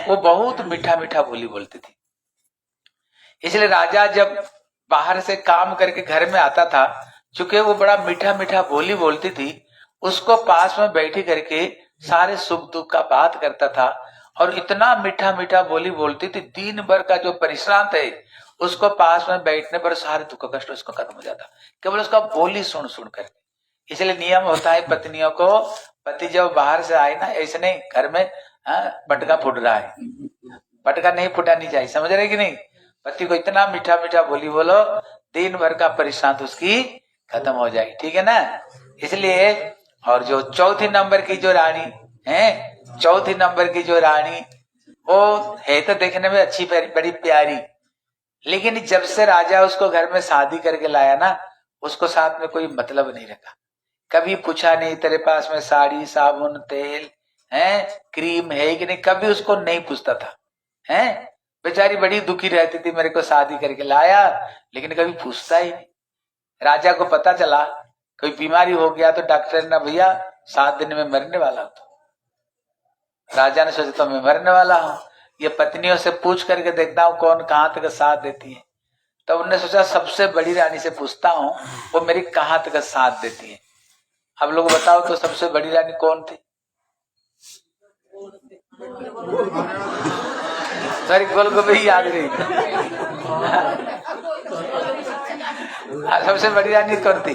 C: वो बहुत मीठा मीठा बोली बोलती थी। इसलिए राजा जब बाहर से काम करके घर में आता था, चूंकि वो बड़ा मीठा मीठा बोली बोलती थी, उसको पास में बैठी करके सारे सुख दुख का बात करता था और इतना मीठा मीठा बोली बोलती थी, दिन भर का जो परिश्रांत है उसको पास में बैठने पर सारे दुख कष्ट उसको खत्म हो जाता, केवल उसका बोली सुन सुन कर। इसलिए नियम होता है पत्नियों को, पति जब बाहर से आए ना, ऐसे नहीं घर में पटका फूट रहा है, पटका नहीं फुटानी चाहिए, समझ रहे कि नहीं। पति को इतना मीठा मीठा बोली बोलो, दिन भर का परेशान उसकी खत्म हो जाएगी। ठीक है ना। इसलिए और जो चौथी नंबर की जो रानी है, चौथी नंबर की जो रानी, वो है तो देखने में अच्छी बड़ी प्यारी, लेकिन जब से राजा उसको घर में शादी करके लाया ना, उसको साथ में कोई मतलब नहीं रखा, कभी पूछा नहीं तेरे पास में साड़ी साबुन तेल है क्रीम है कि नहीं, कभी उसको नहीं पूछता था। है बेचारी बड़ी दुखी रहती थी, मेरे को शादी करके लाया लेकिन कभी पूछता ही नहीं। राजा को पता चला कोई बीमारी हो गया तो डॉक्टर ने भैया 7 दिन में मरने वाला हूं। राजा ने सोचा तो मैं मरने वाला हूं, ये पत्नियों से पूछ करके देखता हूं कौन कहां तक साथ देती है। तो उन्होंने सोचा सबसे बड़ी रानी से पूछता हूं वो मेरी कहां तक साथ देती है। अब लोग बताओ तो सबसे बड़ी रानी कौन थी? सॉरी गोल को भी याद नहीं। सबसे बड़ी रानी कौन थी?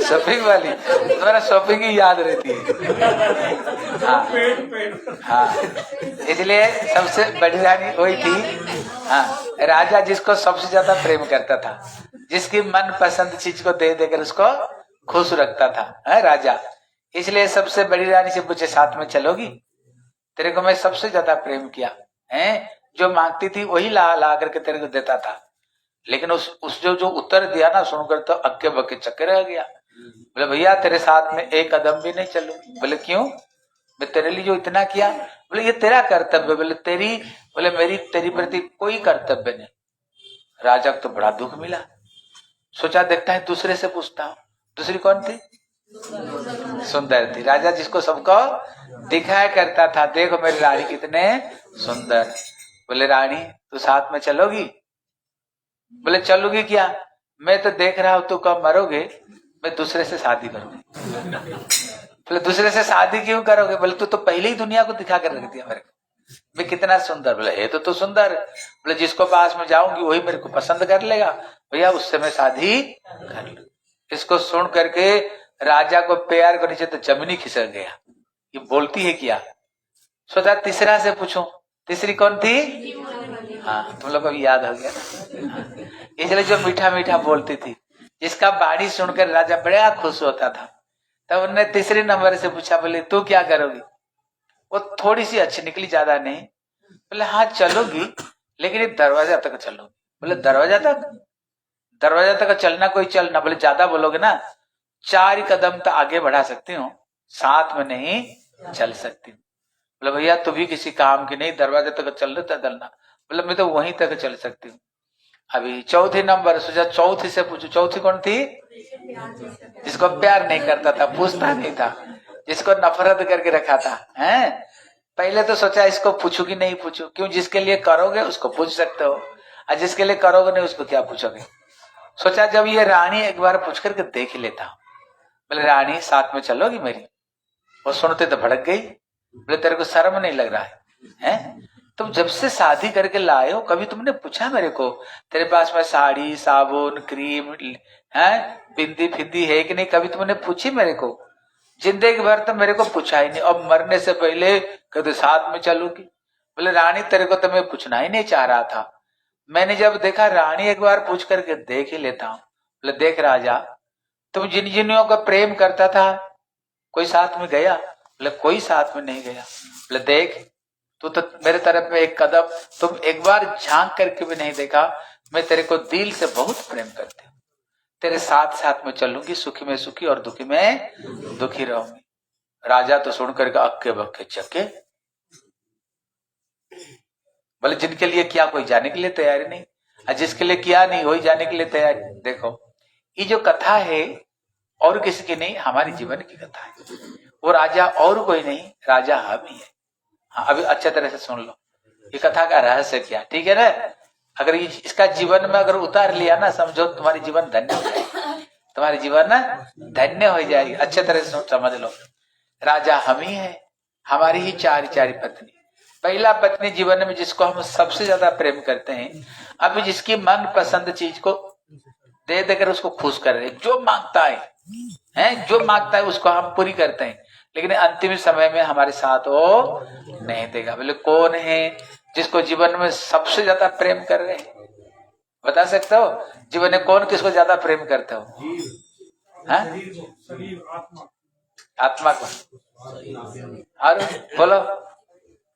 C: शॉपिंग वाली, तुम्हारा शॉपिंग ही याद रहती है। हाँ इसलिए सबसे बड़ी रानी वही थी। हाँ राजा जिसको सबसे ज्यादा प्रेम करता था, जिसकी मन पसंद चीज को दे देकर उसको खुश रखता था, है राजा। इसलिए सबसे बड़ी रानी से पूछे साथ में चलोगी? तेरे को मैं सबसे ज्यादा प्रेम किया है, जो मांगती थी वही ला ला करके तेरे को देता था। लेकिन उस जो उत्तर दिया ना सुनकर तो अक्के बक्के चक्के रह गया। बोले भैया तेरे साथ में एक कदम भी नहीं चलूं। बोले क्यों? मैं तेरे लिए जो इतना किया। बोले ये तेरा कर्तव्य। बोले मेरी तेरी प्रति कोई कर्तव्य नहीं। राजा को तो बड़ा दुख मिला, सोचा देखता है दूसरे से पूछता हूं। दूसरी कौन थी? सुंदर थी। राजा जिसको सबको दिखाया करता था, देखो मेरी रानी कितने सुंदर। बोले रानी तू साथ में चलोगी? बोले चलोगी क्या? मैं तो देख रहा हूं तू कब मरोगे, मैं दूसरे से शादी करूंगी। बोले दूसरे से शादी क्यों करोगे? बोले तू तो पहले ही दुनिया को दिखा कर रख दिया मेरे को, मैं कितना सुंदर। बोले ये तो सुंदर। बोले जिसको पास में जाऊंगी वही मेरे को पसंद कर लेगा, भैया उससे मैं शादी कर लूं। इसको सुन करके राजा को पैर को नीचे तो जमीनी खिसक गया, ये बोलती है क्या? सोचा तीसरा से पूछूं। तीसरी कौन थी? हाँ तुम लोग को भी याद हो गया। इसलिए जो मीठा मीठा बोलती थी, जिसका बाणी सुनकर राजा बड़ा खुश होता था। तब उन्होंने तीसरे नंबर से पूछा, बोले तू क्या करोगी? वो थोड़ी सी अच्छी निकली, ज्यादा नहीं। बोले हाँ चलोगी लेकिन ये दरवाजा तक चलोगी। बोले दरवाजा तक? दरवाजा तक चलना कोई चलना। बोले ज्यादा बोलोगे ना 4 कदम तो आगे बढ़ा सकती हूँ, साथ में नहीं चल सकती। बोले भैया तू भी किसी काम की नहीं, दरवाजे तक चल रहे चलना। बोले मैं तो वहीं तक चल सकती हूँ। अभी चौथी नंबर सोचा चौथी से पूछू। चौथी कौन थी? जिसको प्यार नहीं करता था, पूछता नहीं था, जिसको नफरत करके रखा था। हैं पहले तो सोचा इसको पूछू कि नहीं पूछू। क्यों? जिसके लिए करोगे उसको पूछ सकते हो, और जिसके लिए करोगे नहीं उसको क्या पूछोगे। सोचा जब ये रानी एक बार पूछ करके देख ही लेता हूं। बोले रानी साथ में चलोगी मेरी? वो सुनते तो भड़क गई। बोले तेरे को शर्म नहीं लग रहा है? तुम जब से शादी करके लाए हो कभी तुमने पूछा मेरे को तेरे पास में साड़ी साबुन क्रीम है बिंदी फिंदी है कि नहीं? कभी तुमने पूछी मेरे को? जिंदगी भर तो मेरे को पूछा ही नहीं। अब मरने से पहले कभी साथ में चलूंगी। बोले रानी तेरे को तो मैं पूछना ही नहीं चाह रहा था, मैंने जब देखा रानी एक बार पूछ करके देख ही लेता हूं। बोले देख राजा, तुम जिन जिनियों का प्रेम करता था कोई साथ में गया? बोले कोई साथ में नहीं गया। बोले देख तू तो मेरे तरफ में एक कदम, तुम एक बार झांक करके भी नहीं देखा। मैं तेरे को दिल से बहुत प्रेम करती हूँ, तेरे साथ साथ में चलूंगी, सुखी में सुखी और दुखी में दुखी रहूंगी। राजा तो सुनकर के अक्के बक्के चक्के। बोले जिनके लिए किया कोई जाने के लिए तैयारी नहीं, और जिसके लिए किया नहीं वही जाने के लिए तैयारी। देखो ये जो कथा है और किसी की नहीं, हमारी जीवन की कथा है। वो राजा और कोई नहीं, राजा हम ही है। हाँ अभी अच्छे तरह से सुन लो ये कथा का रहस्य क्या, ठीक है ना? अगर इसका जीवन में अगर उतार लिया ना, समझो तुम्हारी जीवन धन्य हो जाएगी, तुम्हारी जीवन ना धन्य हो जाएगी। अच्छे तरह से समझ लो, राजा हम ही है, हमारी ही चार पत्नी। पहला पत्नी जीवन में जिसको हम सबसे ज्यादा प्रेम करते हैं, अभी जिसकी मन पसंद चीज को दे देकर उसको खुश कर रहे, जो मांगता है जो मांगता है उसको हम पूरी करते हैं, लेकिन अंतिम समय में हमारे साथ वो नहीं देगा। बोले कौन है जिसको जीवन में सबसे ज्यादा प्रेम कर रहे हैं? बता सकते हो जीवन में कौन किसको ज्यादा प्रेम करते हो? आत्मा को। और बोलो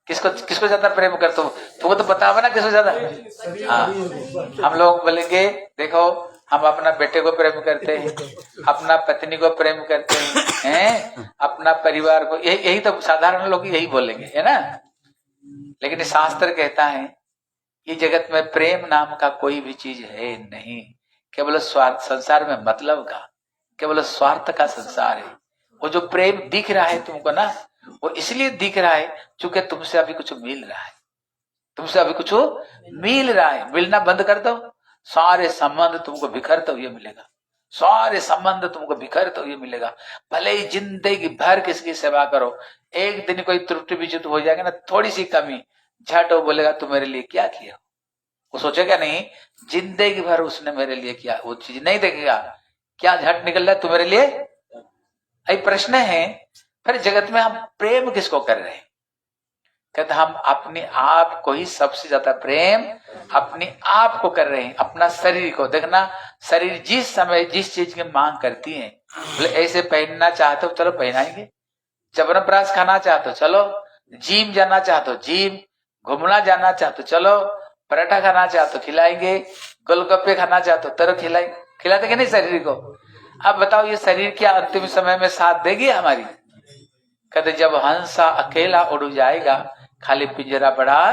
C: किसको ज्यादा प्रेम करते हो? तुमको तो पता होगा ना किसको ज्यादा। हाँ हम लोग बोलेंगे देखो हम अपना बेटे को प्रेम करते हैं, अपना पत्नी को प्रेम करते हैं, अपना परिवार को, यही तो साधारण लोग यही बोलेंगे, है ना। लेकिन शास्त्र कहता है ये जगत में प्रेम नाम का कोई भी चीज है नहीं, केवल स्वार्थ, संसार में मतलब का, केवल स्वार्थ का संसार है। वो जो प्रेम दिख रहा है तुमको ना, वो इसलिए दिख रहा है क्योंकि तुमसे अभी कुछ मिल रहा है, तुमसे अभी कुछ मिल रहा है। मिलना बंद कर दो, सारे संबंध तुमको बिखरते हुए मिलेगा, सारे संबंध तुमको बिखरते हुए मिलेगा। भले ही जिंदगी भर किसकी सेवा करो, एक दिन कोई त्रुटि विच्युत हो जाएगा ना, थोड़ी सी कमी, झट वो बोलेगा तू मेरे लिए क्या किया। वो सोचेगा नहीं जिंदगी भर उसने मेरे लिए किया, वो चीज नहीं देखेगा, क्या झट निकल रहा है तू मेरे लिए। यही प्रश्न है। फिर जगत में हम प्रेम किसको कर रहे हैं? कहते हम अपने आप को ही सबसे ज्यादा प्रेम अपने आप को कर रहे हैं, अपना शरीर को। देखना, शरीर जिस समय जिस चीज की मांग करती है, बोले ऐसे पहनना चाहते हो चलो पहनाएंगे, चवनप्राश खाना चाहते हो चलो, जिम जाना चाहते हो जिम, घूमना जाना चाहते हो चलो, पराठा खाना चाहते हो खिलाएंगे, गोलगप्पे खाना चाहते हो तरह खिलाएंगे, खिलाते कि नहीं शरीर को। अब बताओ ये शरीर क्या अंतिम समय में साथ देगी हमारी? कहते जब हंसा अकेला उड़ जाएगा, खाली पिंजरा बड़ा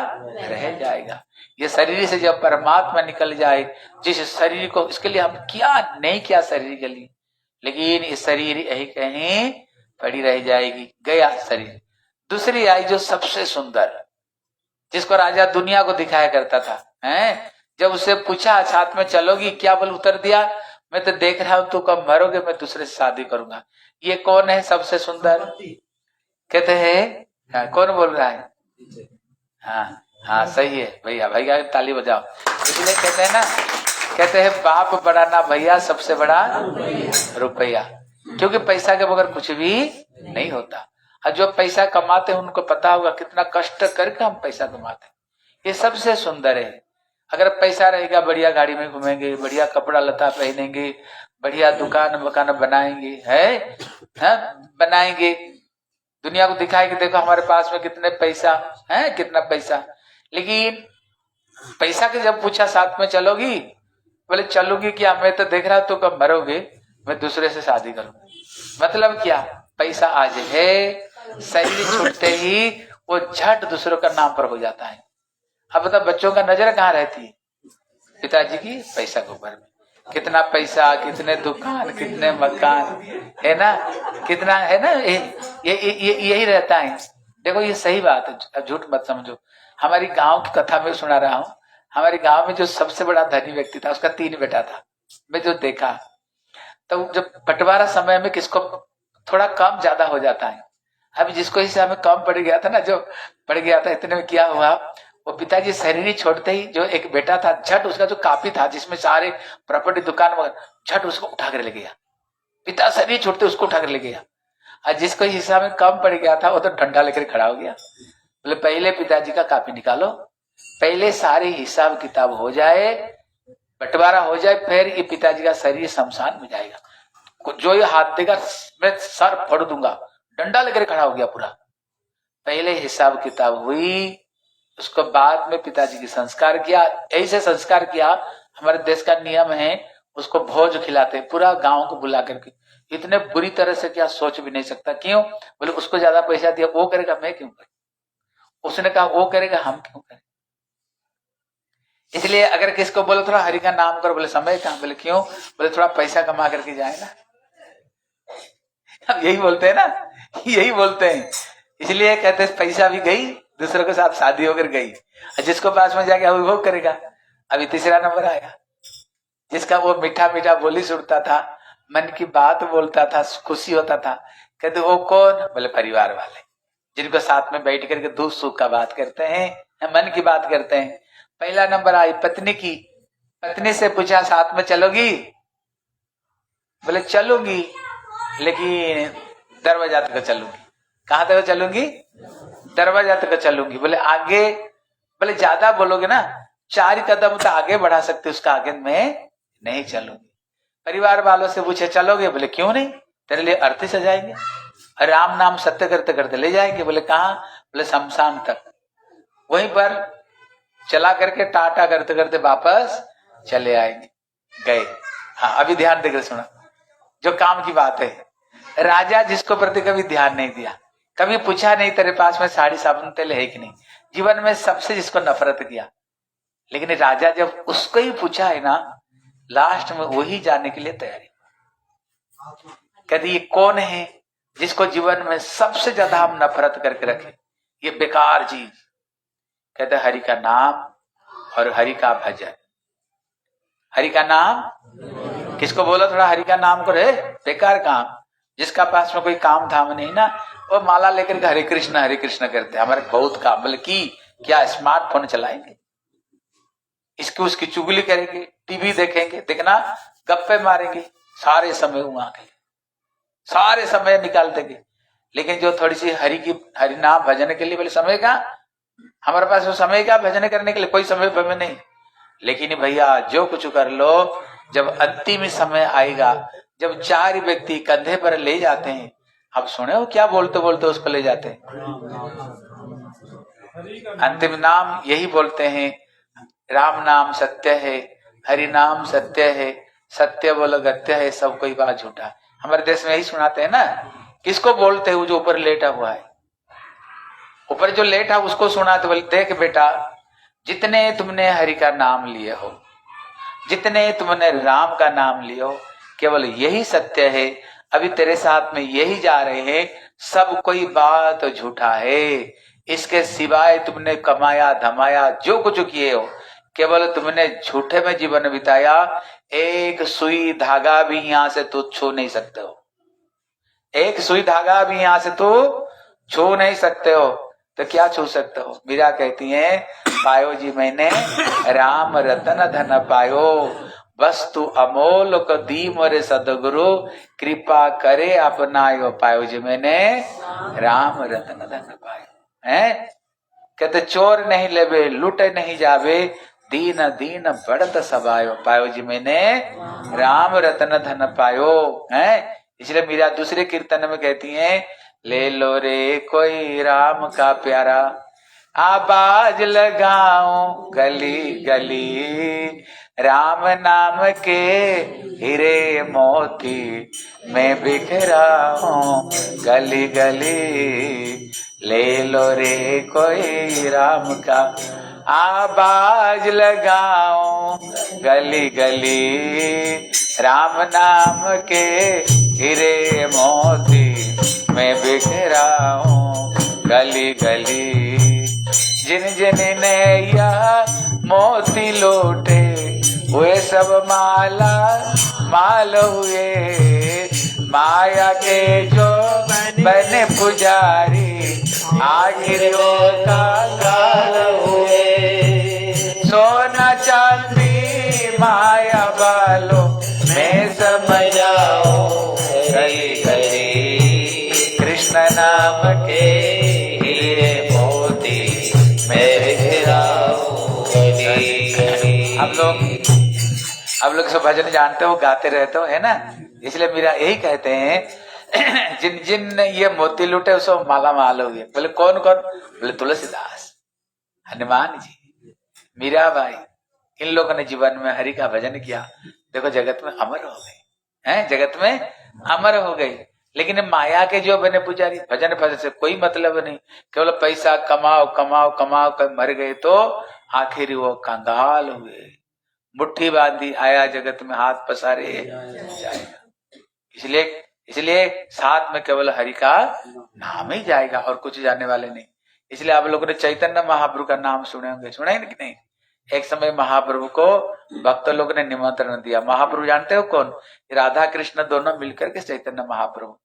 C: रह जाएगा। ये शरीर से जब परमात्मा निकल जाए, जिस शरीर को, इसके लिए हम क्या नहीं किया शरीर के लिए, लेकिन ये शरीर यही कहीं पड़ी रह जाएगी। गया शरीर। दूसरी आई जो सबसे सुंदर, जिसको राजा दुनिया को दिखाया करता था, हैं? जब उससे पूछा साथ में चलोगी क्या, बोल उत्तर दिया मैं तो देख रहा हूं तू कब मरोगे, मैं दूसरे से शादी करूंगा। ये कौन है सबसे सुंदर? कहते हैं कौन बोल रहा है? हाँ सही है भैया, भैया ताली बजाओ। इसलिए कहते हैं ना, कहते हैं बाप बड़ा ना भैया, सबसे बड़ा रुपया, क्योंकि पैसा के बगैर कुछ भी नहीं होता। और जो पैसा कमाते हैं उनको पता होगा कितना कष्ट करके हम पैसा कमाते हैं। ये सबसे सुंदर है। अगर पैसा रहेगा बढ़िया गाड़ी में घूमेंगे, बढ़िया कपड़ा लता पहनेंगे, बढ़िया दुकान मकान बनाएंगे, है बनाएंगे, दुनिया को दिखाएंगे देखो हमारे पास में कितने पैसा है, कितना पैसा। लेकिन पैसा के जब पूछा साथ में चलोगी, बोले चलूंगी क्या, मैं तो देख रहा तो कब मरोगे, मैं दूसरे से शादी करूंगा। मतलब क्या? पैसा आज है, शरीर छूटते ही वो झट दूसरों का नाम पर हो जाता है। अब बताओ बच्चों का नजर कहाँ रहती है? पिताजी की पैसा के ऊपर में। कितना पैसा, कितने दुकान, कितने मकान, है ना, कितना है ना, यही रहता है। देखो ये सही बात है, झूठ मत समझो। हमारी गांव की कथा में सुना रहा हूँ। हमारे गांव में जो सबसे बड़ा धनी व्यक्ति था, उसका 3 बेटा था। मैं जो देखा, तो जब बंटवारा समय में किसको थोड़ा कम ज्यादा हो जाता है। अभी जिसको हिस्सा में कम पड़ गया था ना, जो पड़ गया था, इतने में क्या हुआ, वो पिताजी शरीर छोड़ते ही जो एक बेटा था, झट उसका जो कापी था जिसमें सारे प्रॉपर्टी दुकान वगैरह, झट उसको उठा कर ले गया। पिता शरीर छोड़ते उसको उठा कर ले गया। और जिसको हिस्सा में कम पड़ गया था वो तो डंडा लेकर खड़ा हो गया। बोले पहले पिताजी का कापी निकालो, पहले सारे हिसाब किताब हो जाए, बंटवारा हो जाए, फिर ये पिताजी का शरीर शमशान में जाएगा। जो ये हाथ देगा मैं सर फोड़ दूंगा। डंडा लेकर खड़ा हो गया पूरा। पहले हिसाब किताब हुई, उसको बाद में पिताजी की संस्कार किया। ऐसे संस्कार किया, हमारे देश का नियम है, उसको भोज खिलाते हैं पूरा गांव को बुला करके। इतने बुरी तरह से क्या सोच भी नहीं सकता। क्यों? बोले उसको ज्यादा पैसा दिया, वो करेगा मैं क्यों करूं। उसने कहा वो करेगा हम क्यों करें। इसलिए अगर किसको बोले थोड़ा हरि का नाम करो, बोले समय कहां, बोले क्यों, बोले थोड़ा पैसा कमा करके जाएगा। अब यही बोलते हैं ना, यही बोलते हैं। इसलिए कहते हैं पैसा भी गई, दूसरों के साथ शादी होकर गई। जिसको पास में जाके वो करेगा। अभी तीसरा नंबर आएगा, जिसका वो मीठा मीठा बोली सुनता था, मन की बात बोलता था, खुशी होता था। कहते वो कौन? बोले परिवार वाले, जिनको साथ में बैठ करके दुख सुख का बात करते हैं, मन की बात करते हैं। पहला नंबर आई पत्नी की। पत्नी से पूछा साथ में चलोगी? बोले चलूंगी, लेकिन दरवाजा तक चलूंगी। कहां तक चलूंगी? दरवाजा तक चलूंगी। बोले आगे? बोले ज्यादा बोलोगे ना, 4 कदम तो आगे बढ़ा सकते, उसका आगे मैं नहीं चलूंगी। परिवार वालों से पूछे चलोगे? बोले क्यों नहीं, तेरे लिए अर्थी सजाएंगे, राम नाम सत्य करते करते ले जाएंगे। बोले कहां? बोले शमशान तक। वहीं पर चला करके टाटा करते करते वापस चले आएंगे। गए हाँ अभी ध्यान देकर सुना, जो काम की बात है। राजा जिसको प्रति कभी ध्यान नहीं दिया, कभी पूछा नहीं तेरे पास में साड़ी साबुन तेल है कि नहीं, जीवन में सबसे जिसको नफरत किया, लेकिन राजा जब उसको ही पूछा है ना, लास्ट में वही जाने के लिए तैयारी। कहते ये कौन है जिसको जीवन में सबसे ज्यादा हम नफरत करके रखे, ये बेकार चीज। कहते हरि का नाम और हरि का भजन। हरि का नाम किसको बोला, थोड़ा हरि का नाम करे, बेकार काम। जिसका पास में कोई काम धाम नहीं ना, वो माला लेकर के हरे कृष्ण करते हैं। हमारे बहुत काम, बोले की क्या स्मार्टफोन चलाएंगे, इसकी उसकी चुगली करेंगे, टीवी देखेंगे, देखना गप्पे मारेंगे, सारे समय वहां के सारे समय निकाल देंगे। लेकिन जो थोड़ी सी हरि नाम भजन के लिए, बोले समय का हमारे पास वो समय का भजन करने के लिए कोई समय हमें नहीं। लेकिन भैया जो कुछ कर लो, जब अंतिम समय आएगा, जब 4 व्यक्ति कंधे पर ले जाते हैं, आप सुने हो क्या बोलते बोलते उसको ले जाते हैं, अंतिम नाम यही बोलते हैं, राम नाम सत्य है, हरि नाम सत्य है, सत्य बोलो गत्य है, सब कोई बात झूठा। हमारे देश में यही सुनाते हैं ना। किसको बोलते हैं, वो जो ऊपर लेटा हुआ है, ऊपर जो लेटा उसको सुनाते, बोले देख बेटा, जितने तुमने हरि का नाम लिए हो, जितने तुमने राम का नाम लिए हो, केवल यही सत्य है। अभी तेरे साथ में यही जा रहे हैं, सब कोई बात झूठा है। इसके सिवाय तुमने कमाया धमाया जो कुछ किए हो, केवल तुमने झूठे में जीवन बिताया। एक सुई धागा भी यहां से तू छू नहीं सकते हो, एक सुई धागा भी यहां से तू छू नहीं सकते हो। तो क्या छू सकते हो? मीरा कहती है, पायो जी मैंने राम रतन धन पायो, वस्तु अमोल को दी मोरे सदगुरु, कृपा करे अपनायो। पायो जी मैंने राम रतन धन पायो है। कहते चोर नहीं लेवे लूटे नहीं जावे, दीन दीन बढ़त सबायो। पायो जी मैंने राम रतन धन पायो है। इसलिए मीरा दूसरे कीर्तन में कहती है, ले लो रे कोई राम का प्यारा, आवाज लगाओ गली गली, राम नाम के हीरे मोती मैं बिखरा हूँ गली गली। ले लो रे कोई राम का, आवाज लगाओ गली गली, राम नाम के हीरे मोती मैं बिखरा हूँ गली गली। जिन जिन ने यह मोती लूटे, वे सब माला माल हुए। माया के जो बने पुजारी, आखिर वो कंगाल हुए। सोना चांदी माया वालों में समझाओ गली गली, कृष्ण नाम के हीरे मोती मैं बिखराऊं गली गली। आप लोग सब भजन जानते हो, गाते रहते हो है ना। इसलिए मेरा यही कहते हैं, जिन जिन ने ये मोती लूटे उसको माला माल हो गए। बोले कौन कौन? बोले तुलसीदास, हनुमान जी, मीराबाई, इन लोगों ने जीवन में हरि का भजन किया। देखो जगत में अमर हो गए हैं, जगत में अमर हो गई। लेकिन माया के जो बने पुजारी, भजन भजन से कोई मतलब नहीं, केवल पैसा कमाओ कमाओ कमाओ कर मर गए तो आखिर वो कंगाल हुए। मुट्ठी बांधी आया जगत में, हाथ पसारे जाएगा। इसलिए साथ में केवल हरि का नाम ही जाएगा और कुछ जाने वाले नहीं। इसलिए आप लोगों ने चैतन्य महाप्रभु का नाम सुने होंगे, सुना है कि नहीं? एक समय महाप्रभु को भक्त लोग ने निमंत्रण दिया। महाप्रभु जानते हो कौन? राधा कृष्ण दोनों मिलकर के चैतन्य महाप्रभु।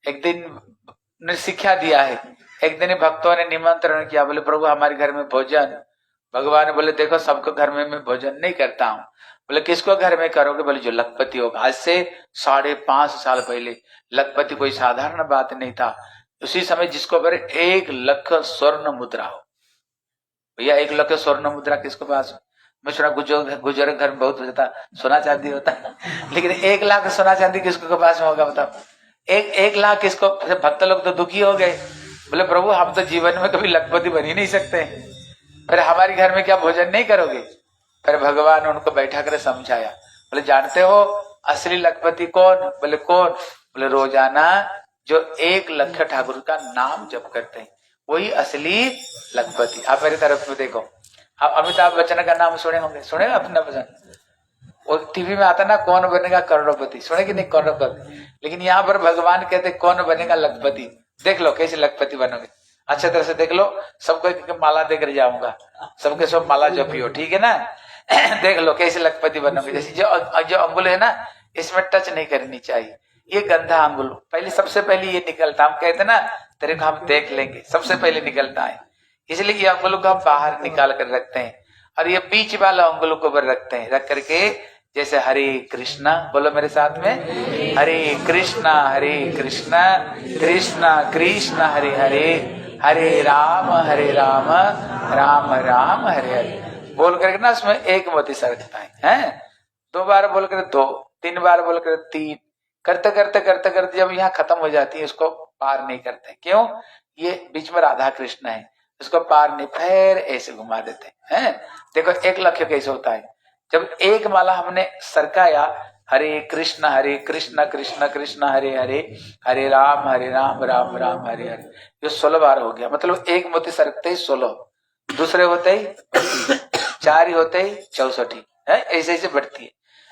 C: एक दिन ने शिक्षा दिया है, एक दिन भक्तों ने निमंत्रण किया, बोले प्रभु हमारे घर में भोजन। भगवान बोले देखो सबको घर में मैं भोजन नहीं करता हूँ। बोले किसको घर में करोगे? बोले जो लखपति होगा। आज से 5.5 साल पहले लखपति कोई साधारण बात नहीं था। उसी समय जिसको पर 1 लाख स्वर्ण मुद्रा हो। भैया 1 लाख स्वर्ण मुद्रा किसको पास हो? मैं सुना गुजर घर में बहुत होता, सोना चांदी होता, लेकिन 1 लाख सोना चांदी किसको के पास में होगा बताओ? 1 लाख किसको? भक्त लोग तो दुखी हो गए। बोले प्रभु हम तो जीवन में कभी लखपति बन ही नहीं सकते, फिर हमारे घर में क्या भोजन नहीं करोगे? फिर भगवान उनको बैठा कर समझाया। बोले जानते हो असली लखपति कौन? बोले कौन? बोले रोजाना जो 1 लाख ठाकुर का नाम जप करते हैं वही असली लखपति। आप मेरी तरफ में देखो, आप अमिताभ बच्चन का नाम सुने होंगे, सुने अपना पसंद, वो टीवी में आता ना कौन बनेगा करोड़पति, सुने कि नहीं करोड़पति, लेकिन यहाँ पर भगवान कहते कौन बनेगा लखपति। देख लो कैसे लखपति बनोगे, अच्छे तरह से देख लो, सबको माला देकर जाऊंगा, सबके सब माला जपियो, ठीक है ना। देख लो कैसे लखपति बनोगे। जैसे जो अंगुल है ना, इसमें टच नहीं करनी चाहिए, ये गंदा अंगुल पहले, सबसे पहले ये निकलता, हम कहते ना तेरे को हम देख लेंगे, सबसे पहले निकलता है, इसलिए ये अंगुल को हम बाहर निकाल कर रखते हैं, और ये बीच वाला अंगुल को ऊपर रखते हैं, रख करके जैसे हरे कृष्णा, बोलो मेरे साथ में, हरे कृष्णा कृष्णा कृष्णा हरे हरे, हरे राम राम राम हरे हरे, बोल करके ना उसमें एक मोती सरकता है, 2 बार बोल कर 2, 3 बार बोल कर 3, करते करते करते करते जब यहाँ खत्म हो जाती है उसको पार नहीं करते। क्यों? ये बीच में राधा कृष्ण है, उसको पार नहीं, फिर ऐसे घुमा देते हैं। देखो 1 लाख कैसे होता है, जब एक माला हमने सरकाया, हरे कृष्ण कृष्ण कृष्ण हरे हरे, हरे राम राम राम हरे हरे, ये 16 बार हो गया। मतलब एक मोती सरकते ही 16, दूसरे होते ही 4 होते ही 64 है, ऐसे ऐसे बढ़ती है।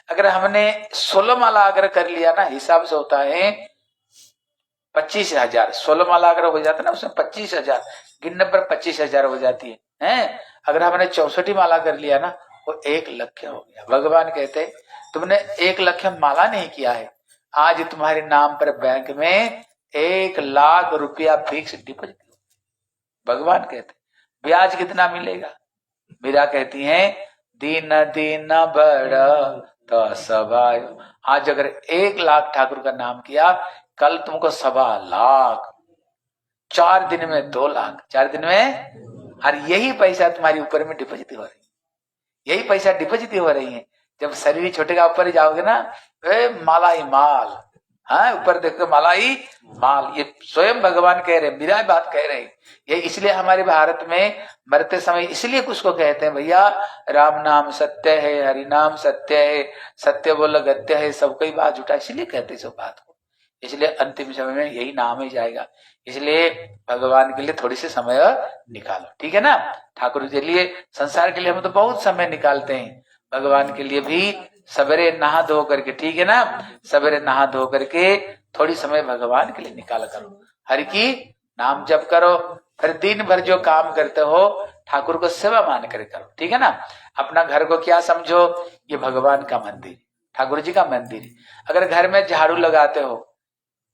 C: अगर हमने 16 माला अगर कर लिया ना, हिसाब से होता है 25,000, 16 माला अगर हो जाता है ना उसमें 25,000, गिनने पर 25,000 हो जाती है। अगर हमने 64 माला कर लिया ना, वो 1 लाख हो गया। भगवान कहते तुमने 1 लाख माला नहीं किया है, आज तुम्हारे नाम पर बैंक में 1 लाख रुपया फिक्स डिपॉजिट। भगवान कहते ब्याज कितना मिलेगा? मीरा कहती है दिन दिन बढ़ तो सवायो, आज अगर 1 लाख ठाकुर का नाम किया, कल तुमको 1.25 लाख, 4 दिन में 2 लाख, 4 दिन में, और यही पैसा तुम्हारी ऊपर में डिपॉजिट हो रही है, यही पैसा डिपॉजिट हो रही है। जब शरीर छोटे का ऊपर ही जाओगे ना, माला ही माल, हाँ ऊपर देखो माला ही माल, ये स्वयं भगवान कह रहे, मेरा बात कह रहे। ये इसलिए हमारे भारत में मरते समय इसलिए कुछ को कहते हैं भैया, राम नाम सत्य है, हरि नाम सत्य है, सत्य बोल गत्य है, सबको ही बात झूठा, इसलिए कहते सब बात को, इसलिए अंतिम समय में यही नाम ही जाएगा। इसलिए भगवान के लिए थोड़ी सी समय निकालो, ठीक है ना। ठाकुर के लिए, संसार के लिए हम तो बहुत समय निकालते हैं, भगवान के लिए भी सवेरे नहा धो करके, ठीक है ना, सवेरे नहा धो करके थोड़ी समय भगवान के लिए निकाल करो, हरि की नाम जप करो, फिर दिन भर जो काम करते हो ठाकुर को सेवा मान कर करो, ठीक है ना। अपना घर को क्या समझो, ये भगवान का मंदिर, ठाकुर जी का मंदिर। अगर घर में झाड़ू लगाते हो,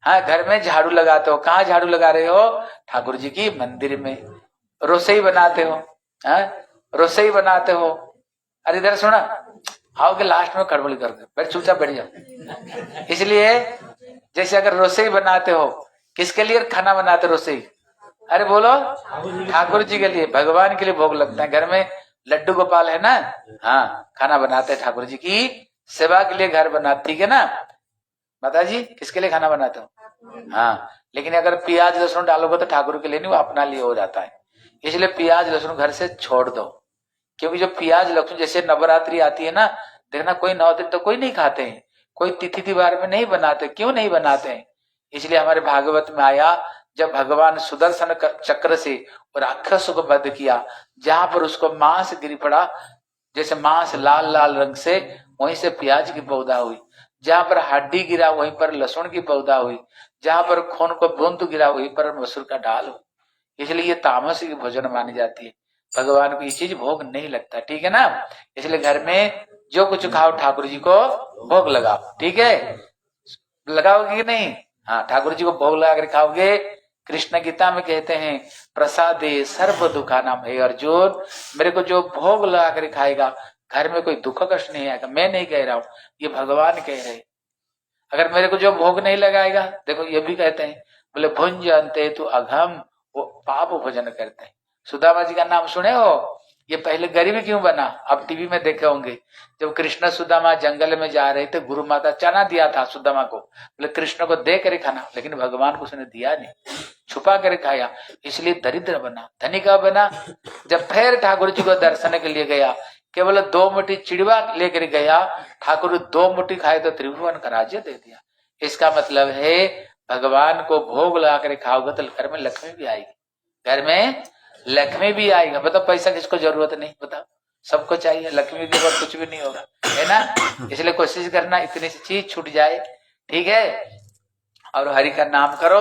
C: हाँ घर में झाड़ू लगाते हो, कहाँ झाड़ू लगा रहे हो? ठाकुर जी की मंदिर में। रसोई बनाते हो, हाँ रसोई बनाते हो, अरे इधर सुना, आओगे लास्ट में खड़बड़ी करके, फिर चुपचाप बैठ जाओ। इसलिए जैसे अगर रसोई बनाते हो, किसके लिए खाना बनाते हो रसोई? अरे बोलो, ठाकुर जी के लिए, भगवान के लिए भोग लगता है। घर में लड्डू गोपाल है ना, हाँ खाना बनाते हैं ठाकुर जी की सेवा के लिए, घर बनाते, ठीक है ना। माता जी किसके लिए खाना बनाते हो? हाँ, लेकिन अगर प्याज लहसुन डालोगे तो ठाकुर के लिए नहीं, वो अपना लिए हो जाता है। इसलिए प्याज लहसुन घर से छोड़ दो, क्योंकि जो प्याज लहसुन, जैसे नवरात्रि आती है ना, देखना कोई 9 दिन तो कोई नहीं खाते हैं, कोई तिथि त्योहार में नहीं बनाते। क्यों नहीं बनाते हैं? इसलिए हमारे भागवत में आया, जब भगवान सुदर्शन चक्र से राक्षस को वध किया, जहां पर उसको मांस गिर पड़ा, जैसे मांस लाल लाल रंग से, वहीं से प्याज की पौधा हुई, जहां पर हड्डी गिरा वहीं पर लहसुन की पौधा हुई, जहां पर खून को बूंद गिरा वहीं पर मसूर का डाल हुई। इसलिए ये तामस की भोजन मानी जाती है, भगवान को ये चीज भोग नहीं लगता, ठीक है ना। इसलिए घर में जो कुछ खाओ ठाकुर जी को भोग लगाओ, ठीक है, लगाओगे कि नहीं? हाँ ठाकुर जी को भोग लगा कर खाओगे। कृष्ण गीता में कहते हैं, प्रसादे सर्व दुखा नाम, है अर्जुन मेरे को जो भोग लगा कर खाएगा घर में कोई दुख कष्ट नहीं आएगा। मैं नहीं कह रहा हूं, ये भगवान कह रहे। अगर मेरे को जो भोग नहीं लगाएगा, देखो ये भी कहते हैं, बोले भुंज अंते तू अघम, वो पाप भोजन करते हैं। सुदामा जी का नाम सुने हो? ये पहले गरीब क्यों बना? अब टीवी में देखे होंगे, जब कृष्ण सुदामा जंगल में जा रहे थे, गुरु माता चना दिया था सुदामा को, बोले कृष्ण को दे कर खाना, लेकिन भगवान को उसने दिया नहीं, छुपा कर खाया, इसलिए दरिद्र बना। धनी का बना जब फिर ठाकुर जी को दर्शन के लिए गया, केवल 2 मुट्ठी चिड़वा लेकर गया, ठाकुर 2 मुट्ठी खाए तो त्रिभुवन का राज्य दे दिया। इसका मतलब है भगवान को भोग लगा कर खाओगे तो घर में लक्ष्मी भी आएगी, घर में लक्ष्मी भी आएगा। बताओ पैसा किसको जरूरत नहीं, बताओ सबको चाहिए, लक्ष्मी के बाद कुछ भी नहीं होगा, है ना। इसलिए कोशिश करना इतनी सी चीज छूट जाए, ठीक है। और हरि का नाम करो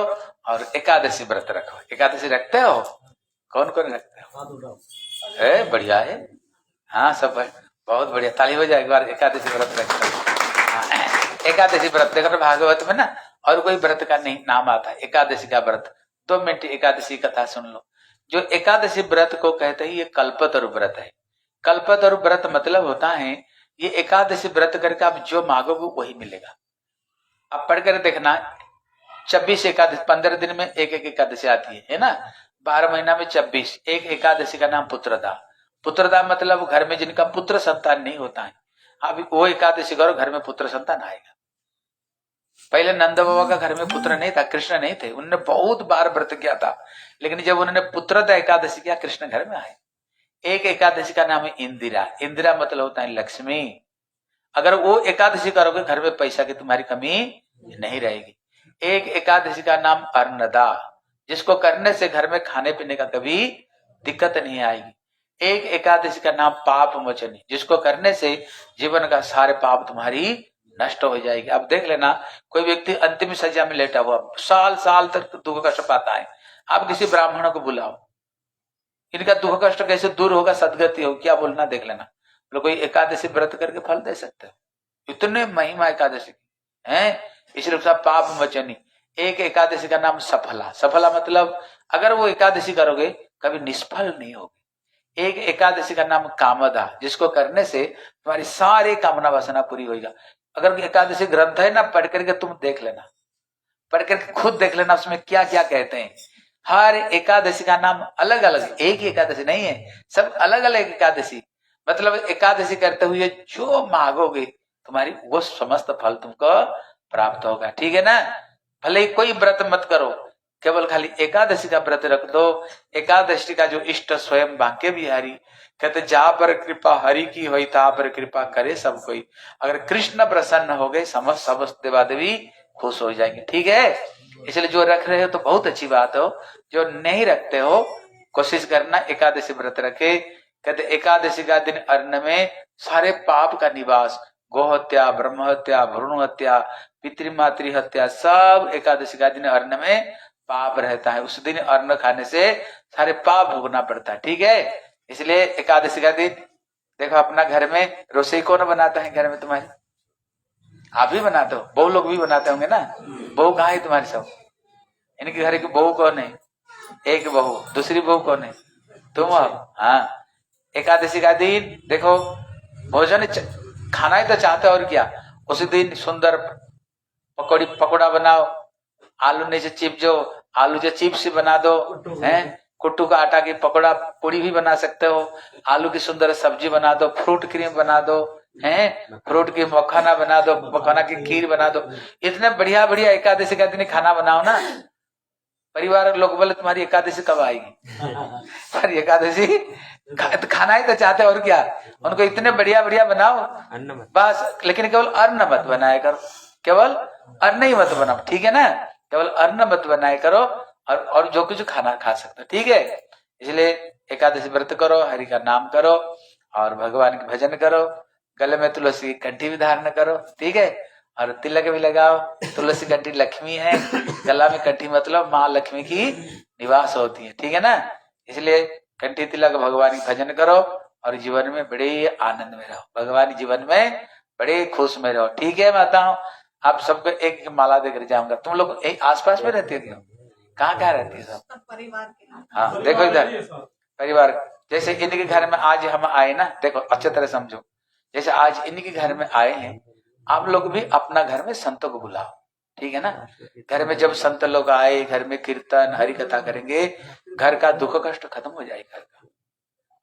C: और एकादशी व्रत रखो। एकादशी रखते हो? कौन कौन रखते हो? है बढ़िया है, हाँ सब बहुत बढ़िया, ताली हो जाए एक बार एकादशी व्रत रखते हो। हाँ, एकादशी व्रत देखो भागवत में ना, और कोई व्रत का नहीं नाम आता है, एकादशी का व्रत। 2 मिनट एकादशी कथा सुन लो। जो एकादशी व्रत को कहते हैं ये कल्पतरु व्रत है। कल्पतरु व्रत मतलब होता है ये एकादशी व्रत करके आप जो मांगोगे वही मिलेगा। आप पढ़कर देखना, 26 एकादशी, 15 दिन में एक एकादशी आती है ना, 12 महीना में 26। एक एकादशी का नाम पुत्रदा। पुत्रदा मतलब घर में जिनका पुत्र संतान नहीं होता है, आप वो एकादशी करो, घर में पुत्र संतान आएगा। पहले नंद बाबा का घर में पुत्र नहीं था, कृष्ण नहीं थे, उन्होंने बहुत बार व्रत किया था, लेकिन जब उन्होंने पुत्रदा एकादशी किया कृष्ण घर में आए। एक एकादशी का नाम है इंदिरा। इंदिरा मतलब होता है लक्ष्मी। अगर वो एकादशी करोगे घर में पैसा की तुम्हारी कमी नहीं रहेगी। एक एकादशी का नाम अर्णदा, जिसको करने से घर में खाने पीने का कभी दिक्कत नहीं आएगी। एक एकादशी का नाम पाप मोचनी, जिसको करने से जीवन का सारे पाप तुम्हारी नष्ट हो जाएगी। अब देख लेना, कोई व्यक्ति अंतिम सज्जा में लेटा हुआ साल साल तक दुख कष्ट पाता है, आप किसी ब्राह्मण को बुलाओ, इनका दुख कष्ट कैसे दूर होगा, सदगति होगी, क्या बोलना देख लेना। लोग कोई एकादशी व्रत करके फल दे सकते हो, इतने महिमा एकादशी की है। इसलिए पाप मोचनी। एक एकादशी का नाम सफला। सफला मतलब अगर वो एकादशी करोगे कभी निष्फल नहीं होगी। एक एकादशी का नाम कामदा, जिसको करने से तुम्हारी सारी कामना वासना पूरी होगी। अगर एकादशी ग्रंथ है ना, पढ़ करके तुम देख लेना, पढ़ करके खुद देख लेना उसमें क्या क्या कहते हैं। हर एकादशी का नाम अलग अलग, एक ही एकादशी नहीं है, सब अलग अलग एकादशी। मतलब एकादशी करते हुए जो मांगोगे तुम्हारी वो समस्त फल तुमको प्राप्त होगा, ठीक है ना। भले कोई व्रत मत करो, केवल खाली एकादशी का व्रत रख दो। एकादशी का जो इष्ट स्वयं बांके बिहारी कहते, जा पर कृपा हरि की होई ता पर कृपा करे सब कोई। अगर कृष्ण प्रसन्न हो गए समस्त देवा देवी खुश हो जाएंगे, ठीक है। इसलिए जो रख रहे हो तो बहुत अच्छी बात हो, जो नहीं रखते हो कोशिश करना एकादशी व्रत रखे। कहते एकादशी का दिन अन्न में सारे पाप का निवास, गोहत्या, ब्रह्म हत्या, भ्रूण हत्या, पितृमातृ हत्या, सब एकादशी का दिन अन्न में पाप रहता है। उस दिन अन्न खाने से सारे पाप भोगना पड़ता है, ठीक है। इसलिए एकादशी का दिन देखो, अपना घर में रसोई कौन बनाता है? घर में तुम्हारे आप ही बनाते हो, बहू लोग भी बनाते होंगे ना। बहू कहाँ है तुम्हारी? सब इनके घर की बहू कौन है? एक बहू। दूसरी बहू कौन है? तुम हो। हाँ, एकादशी का दिन देखो भोजन खाना ही तो चाहते हो, और क्या। उसी दिन सुंदर पकौड़ा बनाओ, आलू नीचे चिपजो, आलू जो चिप्स बना दो, हैं कुट्टू का आटा की पकौड़ा पूड़ी भी बना सकते हो, आलू की सुंदर सब्जी बना दो, फ्रूट क्रीम बना दो, हैं फ्रूट की मखाना बना दो, मखाना की खीर बना दो। इतने बढ़िया बढ़िया एकादशी का दिन खाना बनाओ ना, परिवार लोग बोले तुम्हारी एकादशी कब आएगी? पर एकादशी खाना ही तो चाहते, और क्या। उनको इतने बढ़िया बढ़िया बनाओ बस, लेकिन केवल अन्न मत बनाया करो, केवल अन्न ही मत बनाओ, ठीक है ना। केवल अन्न मत बनाया करो, और जो कुछ खाना खा सकते हो, ठीक है। इसलिए एकादशी व्रत करो, हरि का नाम करो और भगवान के भजन करो। गले में तुलसी की कंठी भी धारण करो, ठीक है, और तिलक भी लगाओ। तुलसी कंठी लक्ष्मी है, गला में कंठी मतलब माँ लक्ष्मी की निवास होती है, ठीक है ना। इसलिए कंठी तिलक भगवान की भजन करो और जीवन में बड़े आनंद में रहो, भगवान जीवन में बड़े खुश में रहो, ठीक है। माताओं, आप सबको एक माला देकर जाऊंगा। तुम लोग आसपास में रहती हो? कहाँ कहाँ रहती है सब? परिवार के। हाँ देखो इधर परिवार, जैसे इनके घर में आज हम आए ना, देखो अच्छे तरह समझो। जैसे आज इनके घर में आए हैं, आप लोग भी अपना घर में संतों को बुलाओ, ठीक है ना। घर में जब संत लोग आए, घर में कीर्तन हरि कथा करेंगे, घर का दुख कष्ट खत्म हो जाएगा घर का।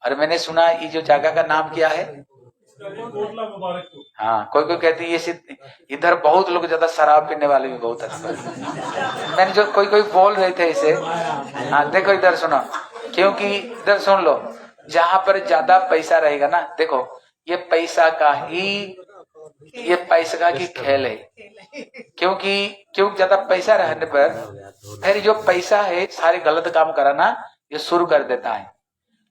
C: और मैंने सुना ये जो जगह का नाम क्या है? हाँ, कोई कोई कहती है ये इधर बहुत लोग ज्यादा शराब पीने वाले भी बहुत है। मैंने जो कोई बोल रहे थे इसे, हाँ देखो इधर सुनो, क्योंकि इधर सुन लो, जहां पर ज्यादा पैसा रहेगा ना, देखो ये पैसा का ही खेल है। क्योंकि ज्यादा पैसा रहने पर फिर जो पैसा है सारे गलत काम कराना ये शुरू कर देता है।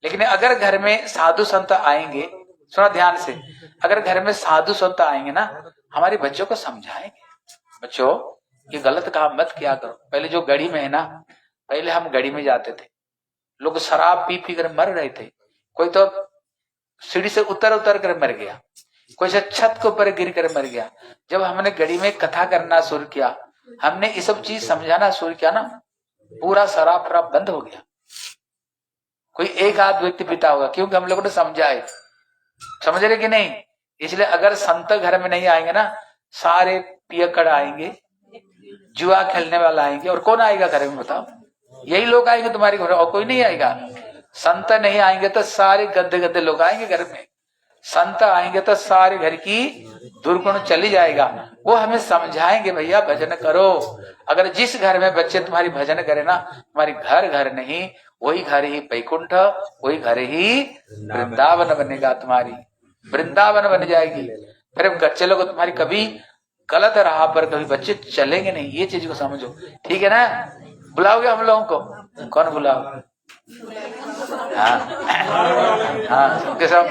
C: लेकिन अगर घर में साधु संत आएंगे, सुना ध्यान से, अगर घर में साधु संत आएंगे ना, हमारे बच्चों को समझाएंगे, बच्चों ये गलत काम मत किया करो। पहले जो गड़ी में है ना, पहले हम गड़ी में जाते थे, लोग शराब पी पी कर मर रहे थे। कोई तो सीढ़ी से उतर कर मर गया, कोई से छत के ऊपर गिर कर मर गया। जब हमने गड़ी में कथा करना शुरू किया, हमने ये सब चीज समझाना शुरू किया ना, पूरा शराब बंद हो गया। कोई एक आध व्यक्ति पीता होगा, क्योंकि हम लोगों ने समझा है। समझ रहे कि नहीं? इसलिए अगर संत घर में नहीं आएंगे ना, सारे पियक्कड़ आएंगे, जुआ खेलने वाला आएंगे। और कौन आएगा घर में बताओ? यही लोग आएंगे तुम्हारे घर, और कोई नहीं आएगा। संत नहीं आएंगे तो सारे गद्दे लोग आएंगे घर में। संत आएंगे तो सारे घर की दुर्गुण चली जाएगा। वो हमें समझाएंगे, भैया भजन करो। अगर जिस घर में बच्चे तुम्हारी भजन करे ना, तुम्हारी घर नहीं, वही घर ही बैकुंठ, वही घर ही वृंदावन बनेगा। तुम्हारी वृंदावन बन जाएगी। फिर बच्चे लोग तुम्हारी कभी गलत राह पर कभी बच्चे चलेंगे नहीं। ये चीज को समझो, ठीक है ना? बुलाओगे हम लोगों को? कौन बुलाओ? हाँ सबके सब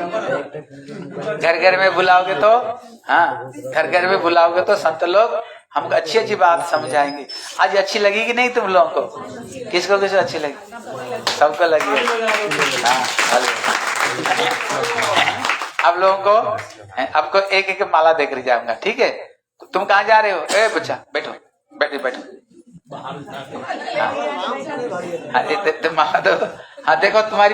C: घर में बुलाओगे तो, हाँ घर में बुलाओगे तो संत लोग हमको अच्छी बात समझाएंगे। आज अच्छी लगेगी नहीं तुम लोगों को? किसको अच्छी लगी? सबको लगी। हाँ आप लोगों को आपको एक माला देकर जाऊंगा, ठीक है? तुम कहाँ जा रहे हो? ए बच्चा बैठो। हाँ माला दो। हाँ देखो तुम्हारी